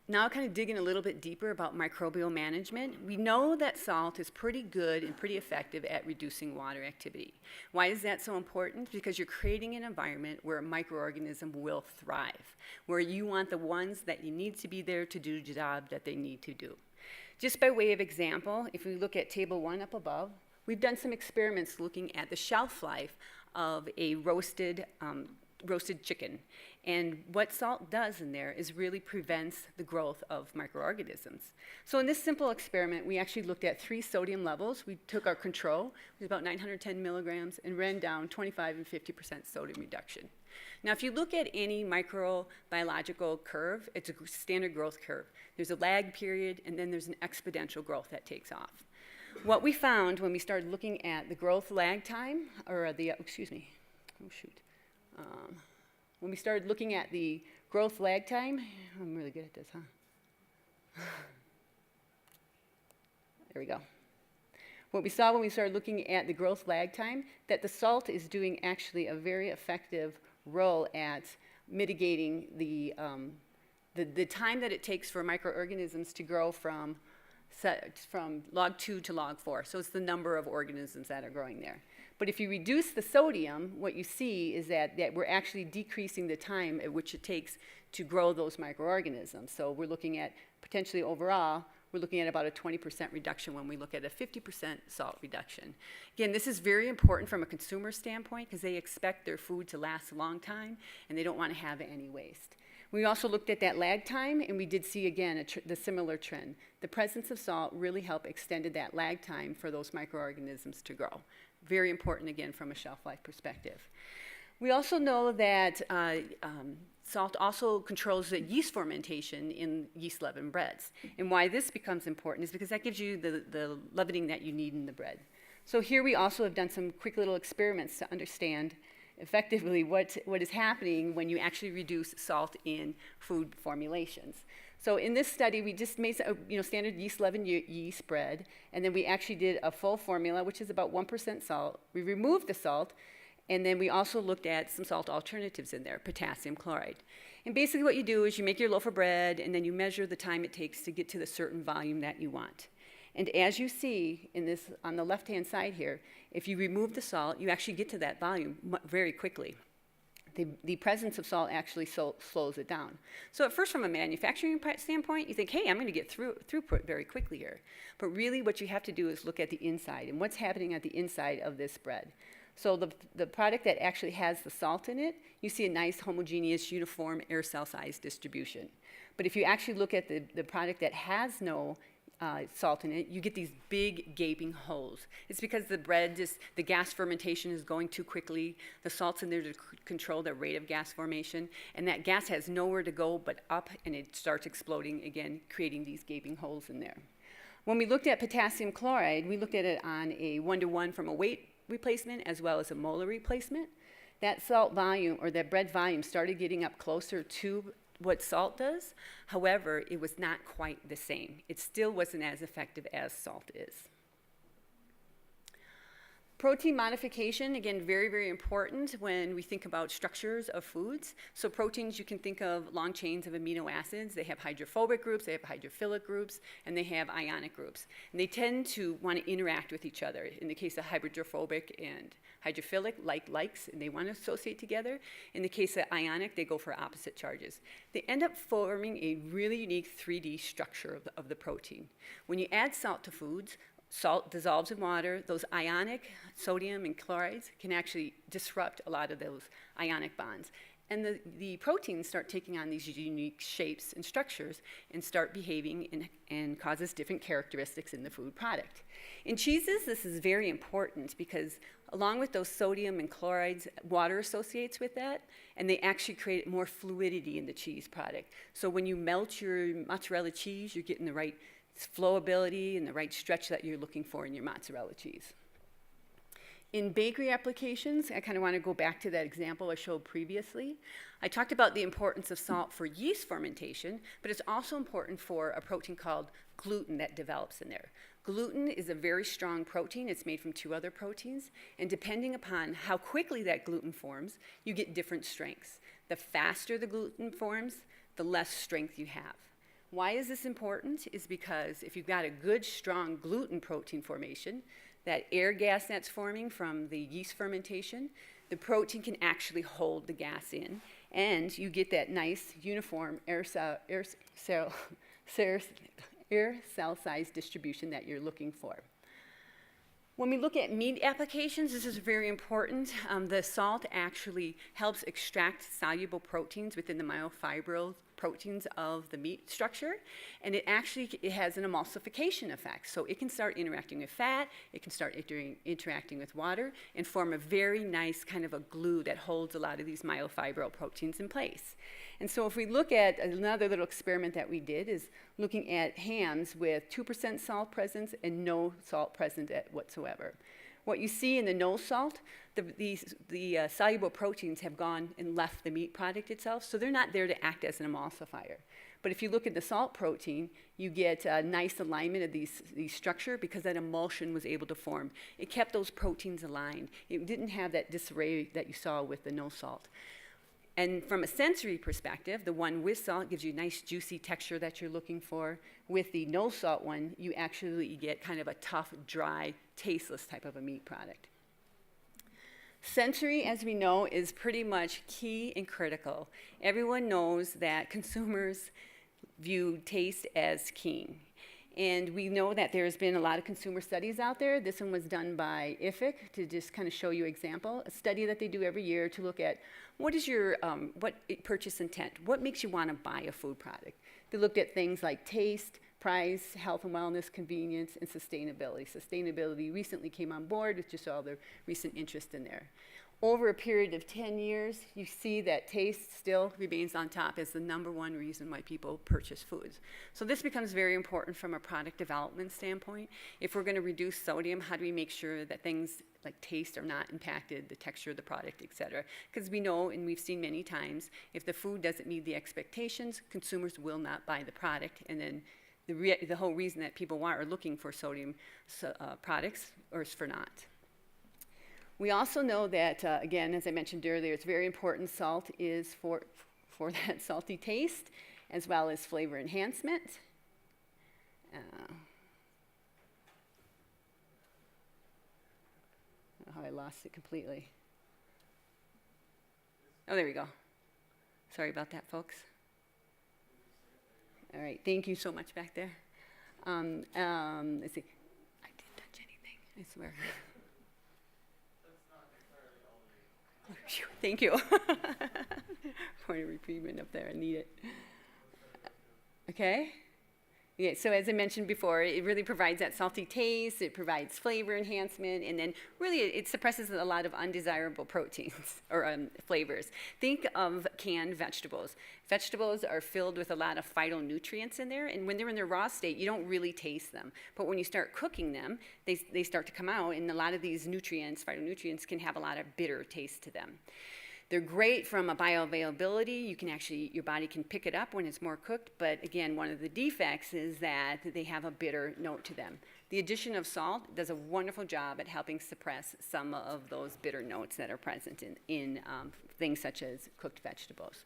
Now kind of digging a little bit deeper about microbial management, we know that salt is pretty good and pretty effective at reducing water activity. Why is that so important? Because you're creating an environment where a microorganism will thrive, where you want the ones that you need to be there to do the job that they need to do. Just by way of example, if we look at table 1 up above, we've done some experiments looking at the shelf life of a roasted chicken. And what salt does in there is really prevents the growth of microorganisms. So in this simple experiment, we actually looked at 3 sodium levels. We took our control, it was about 910 milligrams, and ran down 25 and 50% sodium reduction. Now, if you look at any microbiological curve, it's a standard growth curve. There's a lag period, and then there's an exponential growth that takes off. What we found when we started looking at the growth lag time, or when we started looking at the growth lag time, I'm really good at this, huh? There we go. What we saw when we started looking at the growth lag time, that the salt is doing actually a very effective role at mitigating the time that it takes for microorganisms to grow from log 2 to log 4. So it's the number of organisms that are growing there. But if you reduce the sodium, what you see is that we're actually decreasing the time at which it takes to grow those microorganisms. So we're looking at potentially overall, we're looking at about a 20% reduction when we look at a 50% salt reduction. Again, this is very important from a consumer standpoint because they expect their food to last a long time and they don't want to have any waste. We also looked at that lag time, and we did see, again, the similar trend. The presence of salt really helped extended that lag time for those microorganisms to grow. Very important, again, from a shelf life perspective. We also know that salt also controls the yeast fermentation in yeast leavened breads. And why this becomes important is because that gives you the leavening that you need in the bread. So here we also have done some quick little experiments to understand effectively what is happening when you actually reduce salt in food formulations. So in this study, we just made standard yeast leavened yeast bread, and then we actually did a full formula, which is about 1% salt. We removed the salt, and then we also looked at some salt alternatives in there, potassium chloride. And basically what you do is you make your loaf of bread, and then you measure the time it takes to get to the certain volume that you want. And as you see in this, on the left-hand side here, if you remove the salt, you actually get to that volume very quickly. The presence of salt actually slows it down. So at first, from a manufacturing standpoint, you think, hey, I'm going to get throughput very quickly here. But really what you have to do is look at the inside and what's happening at the inside of this bread. So the product that actually has the salt in it, you see a nice homogeneous uniform air cell size distribution. But if you actually look at the product that has no salt in it, you get these big gaping holes. It's because the bread, the gas fermentation is going too quickly. The salt's in there to control the rate of gas formation, and that gas has nowhere to go but up, and it starts exploding again, creating these gaping holes in there. When we looked at potassium chloride, we looked at it on a 1-to-1 from a weight replacement as well as a molar replacement. That salt volume, or that bread volume, started getting up closer to what salt does. However, it was not quite the same. It still wasn't as effective as salt is. Protein modification, again, very, very important when we think about structures of foods. So proteins, you can think of long chains of amino acids. They have hydrophobic groups, they have hydrophilic groups, and they have ionic groups. And they tend to want to interact with each other. In the case of hydrophobic and hydrophilic, likes, and they want to associate together. In the case of ionic, they go for opposite charges. They end up forming a really unique 3D structure of the protein. When you add salt to foods, salt dissolves in water. Those ionic sodium and chlorides can actually disrupt a lot of those ionic bonds. And the proteins start taking on these unique shapes and structures and start behaving and causes different characteristics in the food product. In cheeses, this is very important because along with those sodium and chlorides, water associates with that, and they actually create more fluidity in the cheese product. So when you melt your mozzarella cheese, you're getting the right flowability and the right stretch that you're looking for in your mozzarella cheese. In bakery applications, I kind of want to go back to that example I showed previously. I talked about the importance of salt for yeast fermentation, but it's also important for a protein called gluten that develops in there. Gluten is a very strong protein. It's made from 2 other proteins, and depending upon how quickly that gluten forms, you get different strengths. The faster the gluten forms, the less strength you have. Why is this important? Is because if you've got a good, strong gluten protein formation, that air gas that's forming from the yeast fermentation, the protein can actually hold the gas in, and you get that nice, uniform air cell size distribution that you're looking for. When we look at meat applications, this is very important. The salt actually helps extract soluble proteins within the myofibril proteins of the meat structure, and it has an emulsification effect. So it can start interacting with fat, it can start interacting with water, and form a very nice kind of a glue that holds a lot of these myofibril proteins in place. And so if we look at another little experiment that we did is looking at hams with 2% salt presence and no salt present whatsoever. What you see in the no salt, the soluble proteins have gone and left the meat product itself, so they're not there to act as an emulsifier. But if you look at the salt protein, you get a nice alignment of these structure because that emulsion was able to form. It kept those proteins aligned. It didn't have that disarray that you saw with the no salt. And from a sensory perspective, the one with salt gives you a nice juicy texture that you're looking for. With the no salt one, you actually get kind of a tough, dry, tasteless type of a meat product. Sensory, as we know, is pretty much key and critical. Everyone knows that consumers view taste as king. And we know that there's been a lot of consumer studies out there. This one was done by IFIC to just kind of show you an example, a study that they do every year to look at what is your purchase intent? What makes you want to buy a food product? They looked at things like taste, price, health and wellness, convenience, and sustainability. Sustainability recently came on board with just all the recent interest in there. over a period of 10 years, you see that taste still remains on top as the #1 reason why people purchase foods. So this becomes very important from a product development standpoint. If we're going to reduce sodium, how do we make sure that things like taste are not impacted, the texture of the product, et cetera? Because we know, and we've seen many times, if the food doesn't meet the expectations, consumers will not buy the product, and then the whole reason that people are looking for sodium products is for naught. We also know that, again, as I mentioned earlier, it's very important salt is for that salty taste, as well as flavor enhancement. Oh, I lost it completely. Oh, there we go. Sorry about that, folks. All right, thank you so much back there. Let's see. I didn't touch anything, I swear. Thank you. Point of reprieve up there, I need it. Okay? Yeah, so as I mentioned before, it really provides that salty taste, it provides flavor enhancement, and then really it suppresses a lot of undesirable proteins or flavors. Think of canned vegetables. Vegetables are filled with a lot of phytonutrients in there, and when they're in their raw state, you don't really taste them. But when you start cooking them, they start to come out, and a lot of these nutrients, phytonutrients, can have a lot of bitter taste to them. They're great from a bioavailability. You can actually, your body can pick it up when it's more cooked, but again, one of the defects is that they have a bitter note to them. The addition of salt does a wonderful job at helping suppress some of those bitter notes that are present in things such as cooked vegetables.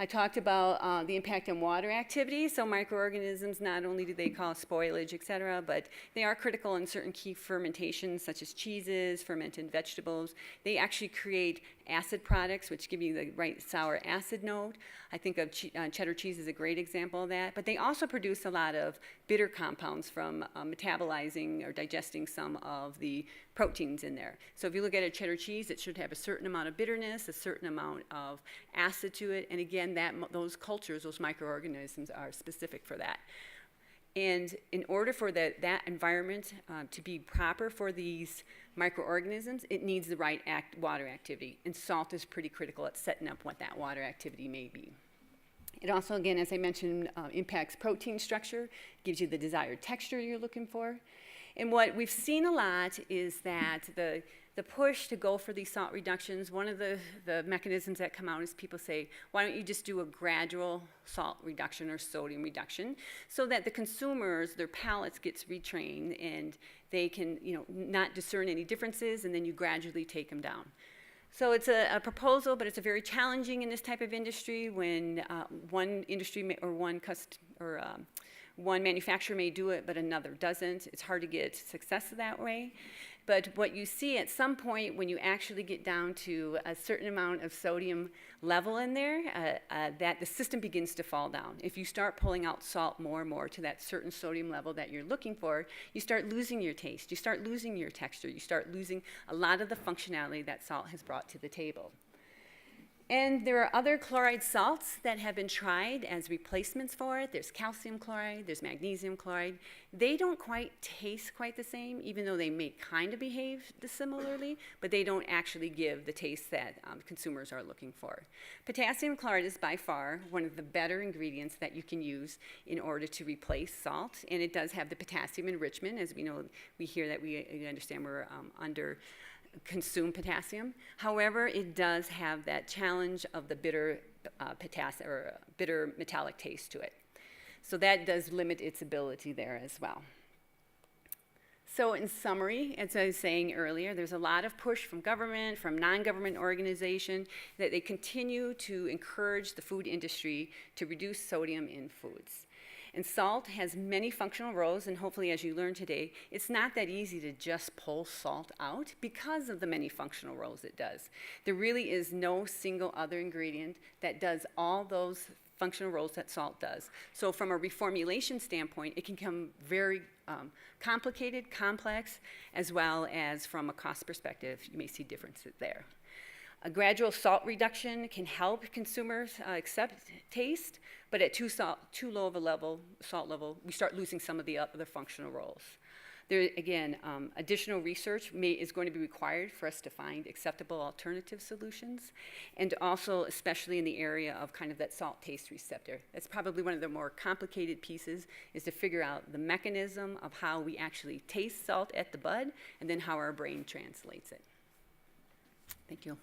I talked about the impact on water activity. So microorganisms, not only do they cause spoilage, et cetera, but they are critical in certain key fermentations such as cheeses, fermented vegetables. They actually create acid products, which give you the right sour acid note. I think of cheddar cheese is a great example of that. But they also produce a lot of bitter compounds from metabolizing or digesting some of the proteins in there. So if you look at a cheddar cheese, it should have a certain amount of bitterness, a certain amount of acid to it. And again, those cultures, those microorganisms are specific for that. And in order for that environment to be proper for these microorganisms, it needs the right water activity. And salt is pretty critical at setting up what that water activity may be. It also, again, as I mentioned, impacts protein structure, gives you the desired texture you're looking for. And what we've seen a lot is that the push to go for these salt reductions, one of the mechanisms that come out is people say, why don't you just do a gradual salt reduction or sodium reduction so that the consumers, their palates gets retrained and they can, not discern any differences, and then you gradually take them down. So it's a proposal, but it's a very challenging in this type of industry when one industry one manufacturer may do it, but another doesn't. It's hard to get success that way. But what you see at some point when you actually get down to a certain amount of sodium level in there, that the system begins to fall down. If you start pulling out salt more and more to that certain sodium level that you're looking for, you start losing your taste, you start losing your texture, you start losing a lot of the functionality that salt has brought to the table. And there are other chloride salts that have been tried as replacements for it. There's calcium chloride, there's magnesium chloride. They don't quite taste quite the same, even though they may kind of behave similarly, but they don't actually give the taste that consumers are looking for. Potassium chloride is by far one of the better ingredients that you can use in order to replace salt, and it does have the potassium enrichment. As we know, we hear that we understand we're consume potassium. However, it does have that challenge of the bitter potassium or bitter metallic taste to it. So that does limit its ability there as well. So in summary, as I was saying earlier, there's a lot of push from government, from non-government organizations, that they continue to encourage the food industry to reduce sodium in foods. And salt has many functional roles, and hopefully as you learn today, it's not that easy to just pull salt out because of the many functional roles it does. There really is no single other ingredient that does all those functional roles that salt does. So from a reformulation standpoint, it can become very complicated, complex, as well as from a cost perspective, you may see differences there. A gradual salt reduction can help consumers accept taste, but at too low of a salt level, we start losing some of the other functional roles. There, again, additional research is going to be required for us to find acceptable alternative solutions, and also especially in the area of kind of that salt taste receptor. That's probably one of the more complicated pieces, is to figure out the mechanism of how we actually taste salt at the bud, and then how our brain translates it. Thank you.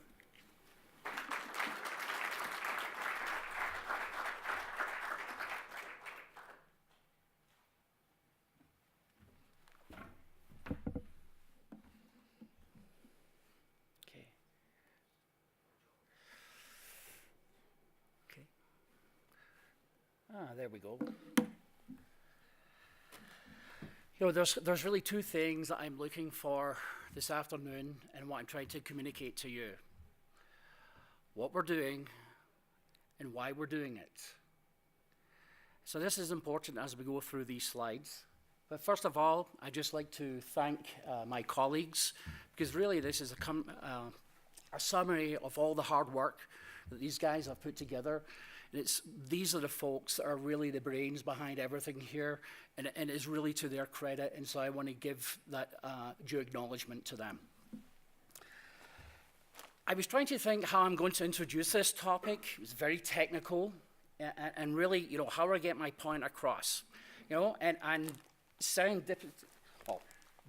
There we go. You know, there's really two things that I'm looking for this afternoon and what I'm trying to communicate to you. What we're doing and why we're doing it. So this is important as we go through these slides. But first of all, I'd just like to thank my colleagues, because really this is a summary of all the hard work that these guys have put together. These are the folks that are really the brains behind everything here, and it's really to their credit, and so I want to give that due acknowledgement to them. I was trying to think how I'm going to introduce this topic. It was very technical, and really, you know, how do I get my point across? You know, and serendipity, well,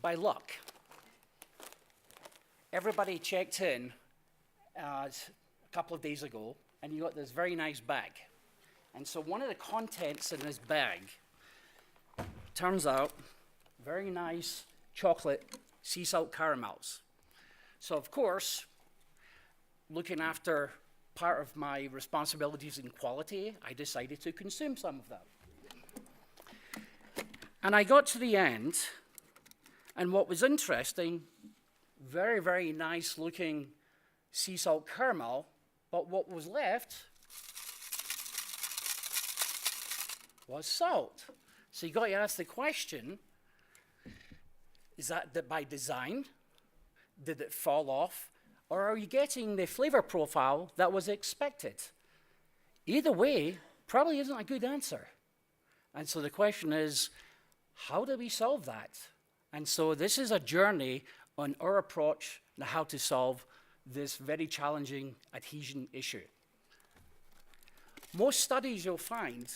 by luck, everybody checked in a couple of days ago, and you got this very nice bag. And so one of the contents in this bag, turns out, very nice chocolate sea salt caramels. So of course, looking after part of my responsibilities in quality, I decided to consume some of them. And I got to the end, and what was interesting, very, very nice looking sea salt caramel, but what was left was salt. So you got to ask the question, is that by design? Did it fall off? Or are you getting the flavor profile that was expected? Either way, probably isn't a good answer. And so the question is, how do we solve that? And so this is a journey on our approach on how to solve this very challenging adhesion issue. Most studies you'll find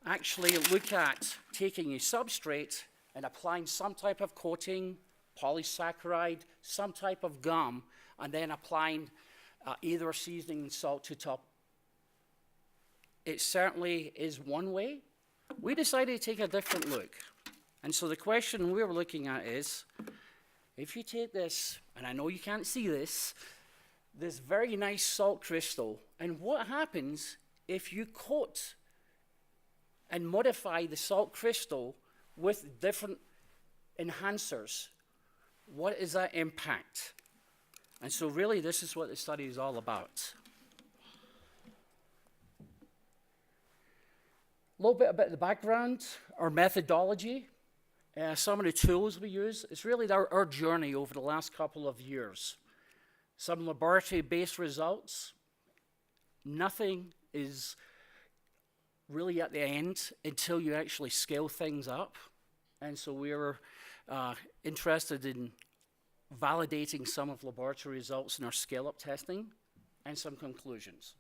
actually look at taking a substrate and applying some type of coating, polysaccharide, some type of gum, and then applying either seasoning and salt to top. It certainly is one way. We decided to take a different look. And so the question we were looking at is, if you take this, and I know you can't see this very nice salt crystal, and what happens if you coat and modify the salt crystal with different enhancers? What is that impact? And so really this is what the study is all about. A little bit about the background, our methodology, some of the tools we use. It's really our journey over the last couple of years. Some laboratory-based results. Nothing is really at the end until you actually scale things up. And so we're interested in validating some of laboratory results in our scale-up testing and some conclusions.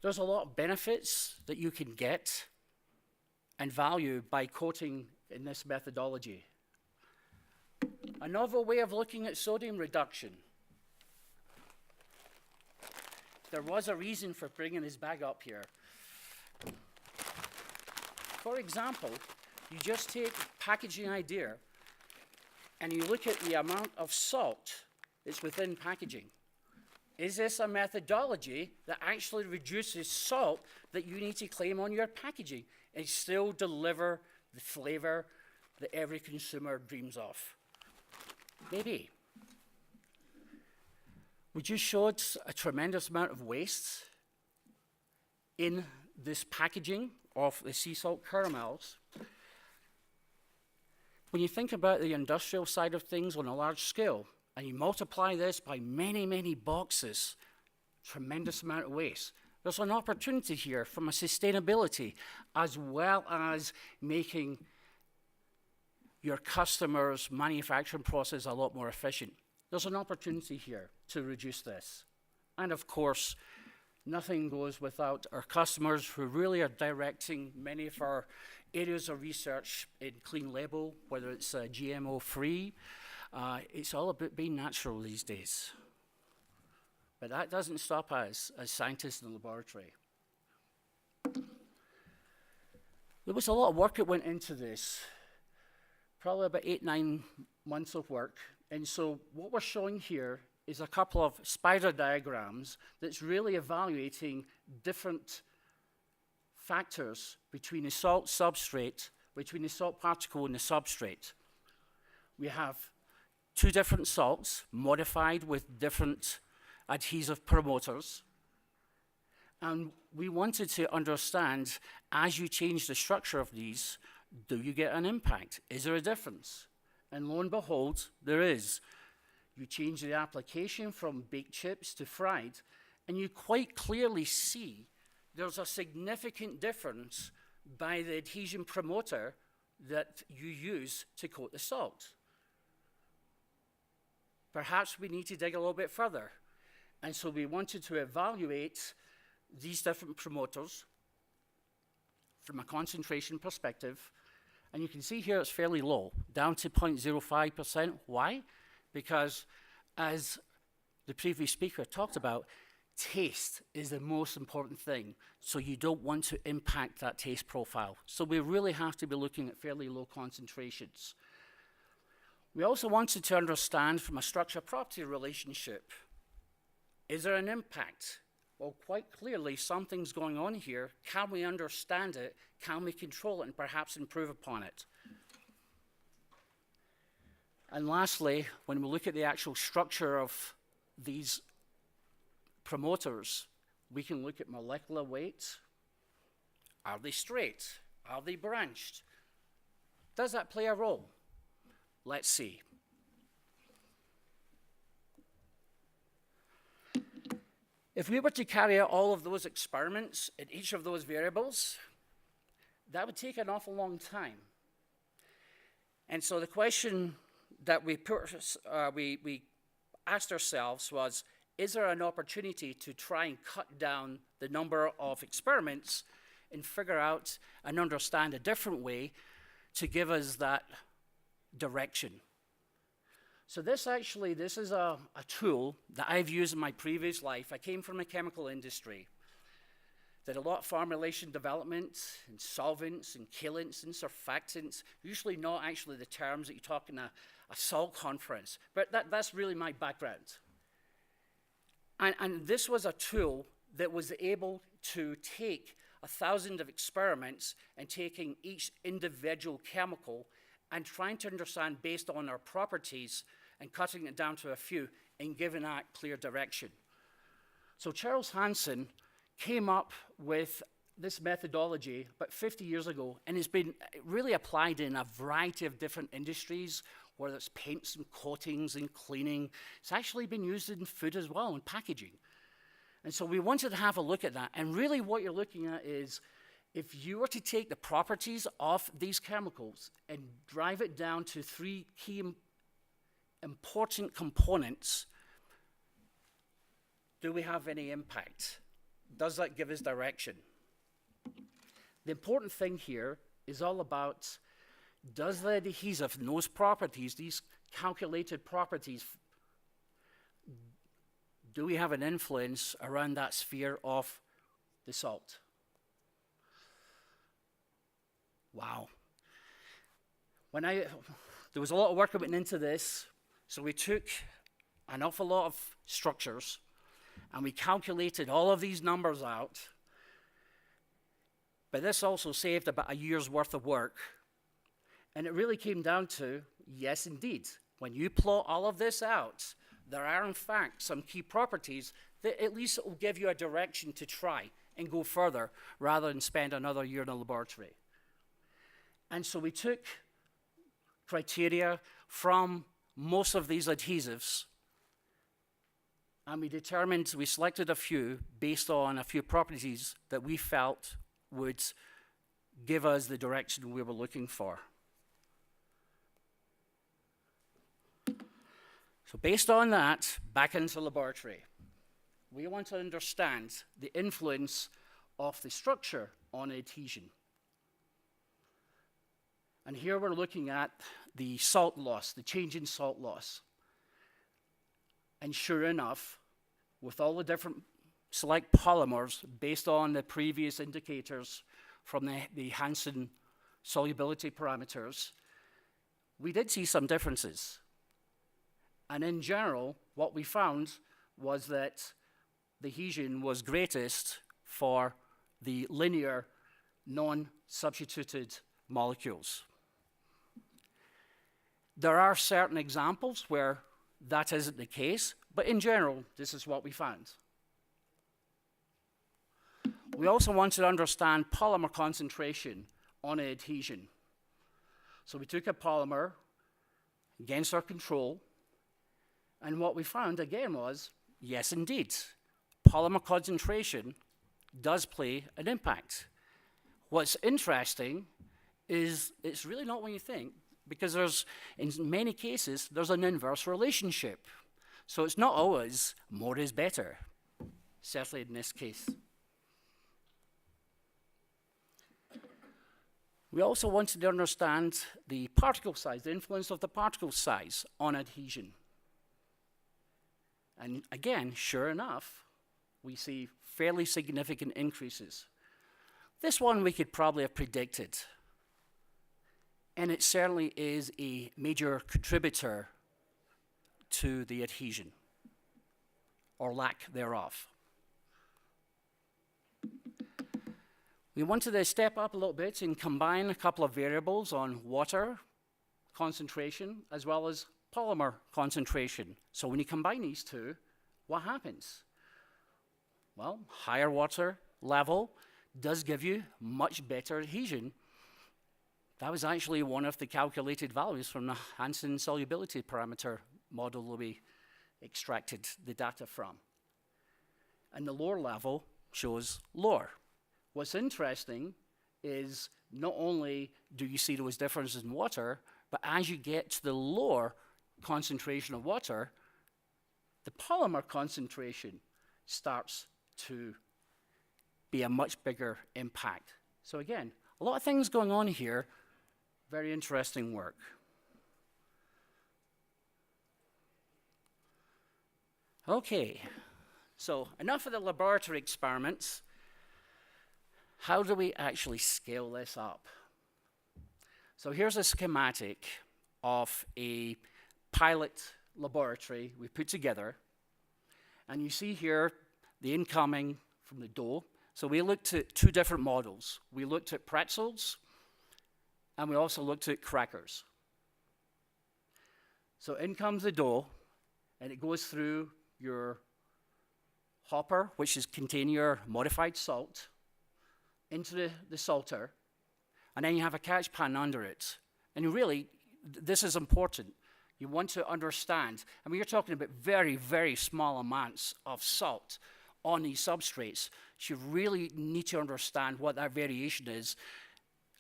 There's a lot of benefits that you can get and value by coating in this methodology. A novel way of looking at sodium reduction. There was a reason for bringing this bag up here. For example, you just take packaging idea and you look at the amount of salt that's within packaging. Is this a methodology that actually reduces salt that you need to claim on your packaging and still deliver the flavor that every consumer dreams of? Maybe. We just showed a tremendous amount of waste in this packaging of the sea salt caramels. When you think about the industrial side of things on a large scale, and you multiply this by many, many boxes, tremendous amount of waste. There's an opportunity here from a sustainability as well as making your customers' manufacturing process a lot more efficient. There's an opportunity here to reduce this. And of course, nothing goes without our customers who really are directing many of our areas of research in clean label, whether it's GMO free. It's all about being natural these days. But that doesn't stop us as scientists in the laboratory. There was a lot of work that went into this, probably about 8-9 months of work. And so what we're showing here is a couple of spider diagrams that's really evaluating different factors between the salt substrate, between the salt particle and the substrate. We have 2 different salts modified with different adhesive promoters. And we wanted to understand, as you change the structure of these, do you get an impact? Is there a difference? And lo and behold, there is. You change the application from baked chips to fried, and you quite clearly see there's a significant difference by the adhesion promoter that you use to coat the salt. Perhaps we need to dig a little bit further. And so we wanted to evaluate these different promoters from a concentration perspective. And you can see here it's fairly low, down to 0.05%. Why? Because as the previous speaker talked about, taste is the most important thing. So you don't want to impact that taste profile. So we really have to be looking at fairly low concentrations. We also wanted to understand from a structure-property relationship, is there an impact? Well, quite clearly, something's going on here. Can we understand it? Can we control it and perhaps improve upon it? And lastly, when we look at the actual structure of these promoters, we can look at molecular weight. Are they straight? Are they branched? Does that play a role? Let's see. If we were to carry out all of those experiments in each of those variables, that would take an awful long time. And so the question that we asked ourselves was, is there an opportunity to try and cut down the number of experiments and figure out and understand a different way to give us that direction? So this is a tool that I've used in my previous life. I came from the chemical industry. Did a lot of formulation development and solvents and chelants and surfactants, usually not actually the terms that you talk in a salt conference, but that's really my background. And this was a tool that was able to take 1,000 of experiments and taking each individual chemical and trying to understand based on their properties and cutting it down to a few and giving that clear direction. So Charles Hansen came up with this methodology about 50 years ago, and it's been really applied in a variety of different industries, whether it's paints and coatings and cleaning. It's actually been used in food as well, and packaging. And so we wanted to have a look at that. And really what you're looking at is, if you were to take the properties of these chemicals and drive it down to 3 key important components, do we have any impact? Does that give us direction? The important thing here is all about, does the adhesive and those properties, these calculated properties, do we have an influence around that sphere of the salt? Wow. There was a lot of work that went into this, so we took an awful lot of structures and we calculated all of these numbers out. But this also saved about a year's worth of work. And it really came down to, yes, indeed, when you plot all of this out, there are in fact some key properties that at least will give you a direction to try and go further rather than spend another year in a laboratory. And so we took criteria from most of these adhesives And we selected a few based on a few properties that we felt would give us the direction we were looking for. So based on that, back into laboratory. We want to understand the influence of the structure on adhesion. And here we're looking at the salt loss, the change in salt loss. And sure enough, with all the different select polymers based on the previous indicators from the Hansen solubility parameters, we did see some differences. And in general, what we found was that the adhesion was greatest for the linear, non-substituted molecules. There are certain examples where that isn't the case, but in general, this is what we found. We also wanted to understand polymer concentration on adhesion. So we took a polymer against our control, and what we found again was, yes, indeed, polymer concentration does play an impact. What's interesting is it's really not what you think, because in many cases, there's an inverse relationship. So it's not always more is better, certainly in this case. We also wanted to understand the particle size, the influence of the particle size on adhesion. And again, sure enough, we see fairly significant increases. This one we could probably have predicted. And it certainly is a major contributor to the adhesion, or lack thereof. We wanted to step up a little bit and combine a couple of variables on water concentration as well as polymer concentration. So when you combine these two, what happens? Well, higher water level does give you much better adhesion. That was actually one of the calculated values from the Hansen solubility parameter model that we extracted the data from. And the lower level shows lower. What's interesting is not only do you see those differences in water, but as you get to the lower concentration of water, the polymer concentration starts to be a much bigger impact. So again, a lot of things going on here. Very interesting work. Okay, so enough of the laboratory experiments. How do we actually scale this up? So here's a schematic of a pilot laboratory we put together. And you see here the incoming from the dough. So we looked at two different models. We looked at pretzels, and we also looked at crackers. So in comes the dough, and it goes through your hopper, which is contain your modified salt, into the salter, and then you have a catch pan under it. And really, this is important. You want to understand, I mean, you're talking about very, very small amounts of salt on these substrates. So you really need to understand what that variation is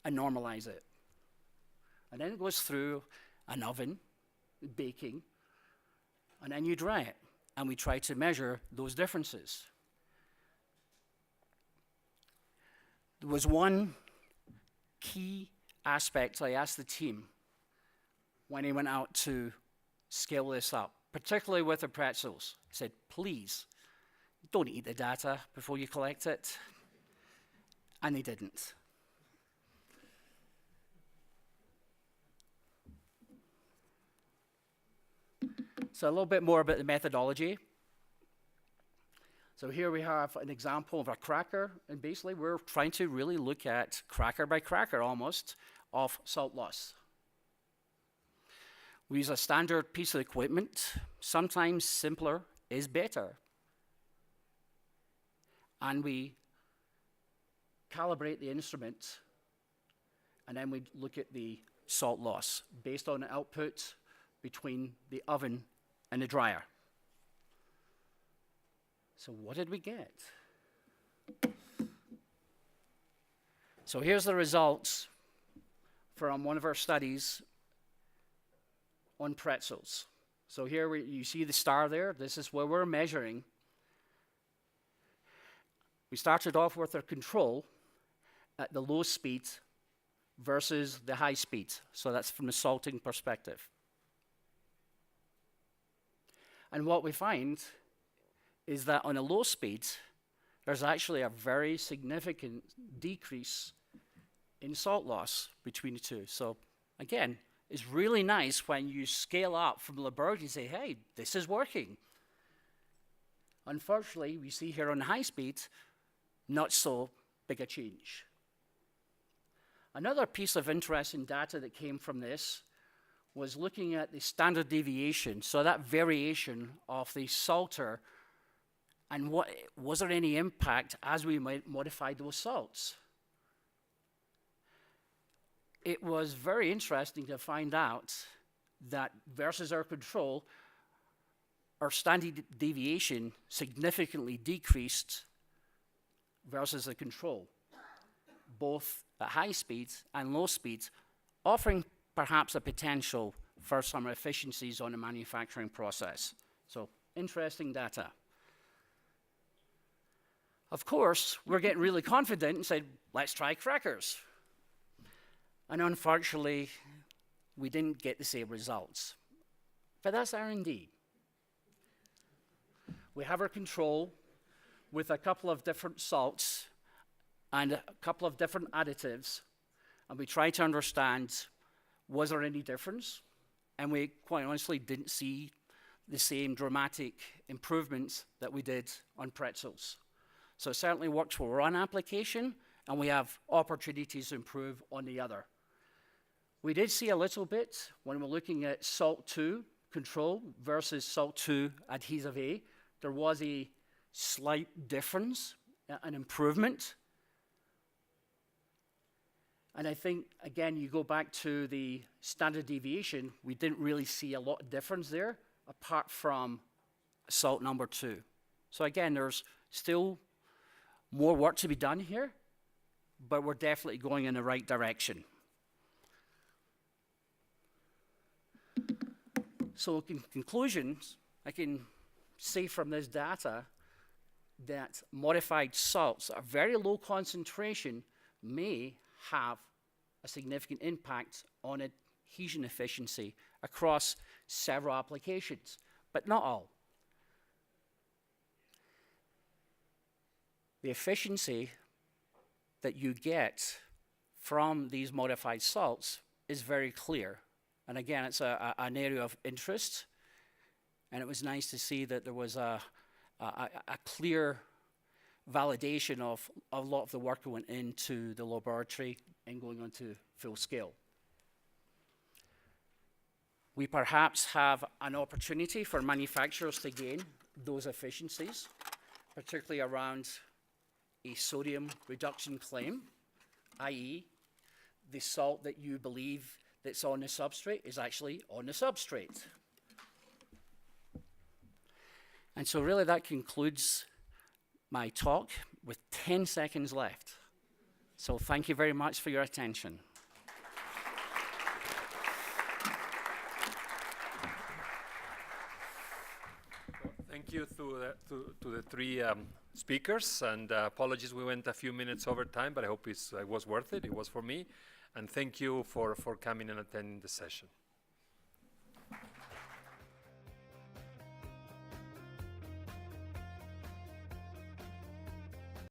and normalize it. And then it goes through an oven, baking, and then you dry it. And we try to measure those differences. There was one key aspect I asked the team when they went out to scale this up, particularly with the pretzels. I said, please, don't eat the data before you collect it. And they didn't. So a little bit more about the methodology. So here we have an example of a cracker, and basically we're trying to really look at cracker by cracker almost of salt loss. We use a standard piece of equipment. Sometimes simpler is better. And we calibrate the instrument, and then we look at the salt loss based on the output between the oven and the dryer. So what did we get? So here's the results from one of our studies on pretzels. So here you see the star there. This is where we're measuring. We started off with our control at the low speed versus the high speed. So that's from the salting perspective. And what we find is that on a low speed, there's actually a very significant decrease in salt loss between the two. So again, it's really nice when you scale up from the laboratory and say, hey, this is working. Unfortunately, we see here on high speed, not so big a change. Another piece of interesting data that came from this was looking at the standard deviation, so that variation of the salter, and was there any impact as we modified those salts? It was very interesting to find out that versus our control, our standard deviation significantly decreased versus the control, both at high speeds and low speeds, offering perhaps a potential for some efficiencies on the manufacturing process. So, interesting data. Of course, we're getting really confident and said, let's try crackers. And unfortunately, we didn't get the same results. But that's R&D. We have our control with a couple of different salts and a couple of different additives, and we try to understand, was there any difference? And we quite honestly didn't see the same dramatic improvements that we did on pretzels. So it certainly works for one application, and we have opportunities to improve on the other. We did see a little bit when we're looking at salt 2 control versus salt 2 adhesive A. There was a slight difference, an improvement. And I think, again, you go back to the standard deviation, we didn't really see a lot of difference there, apart from salt number 2. So again, there's still more work to be done here, but we're definitely going in the right direction. So in conclusion, I can say from this data that modified salts at very low concentration may have a significant impact on adhesion efficiency across several applications, but not all. The efficiency that you get from these modified salts is very clear. And again, it's an area of interest. And it was nice to see that there was a clear validation of a lot of the work that went into the laboratory and going on to full scale. We perhaps have an opportunity for manufacturers to gain those efficiencies, particularly around a sodium reduction claim, i.e. the salt that you believe that's on the substrate is actually on the substrate. And so really that concludes my talk with 10 seconds left. So thank you very much for your attention. Thank you to the three speakers, and apologies we went a few minutes over time, but I hope it was worth it. It was for me. And thank you for coming and attending the session.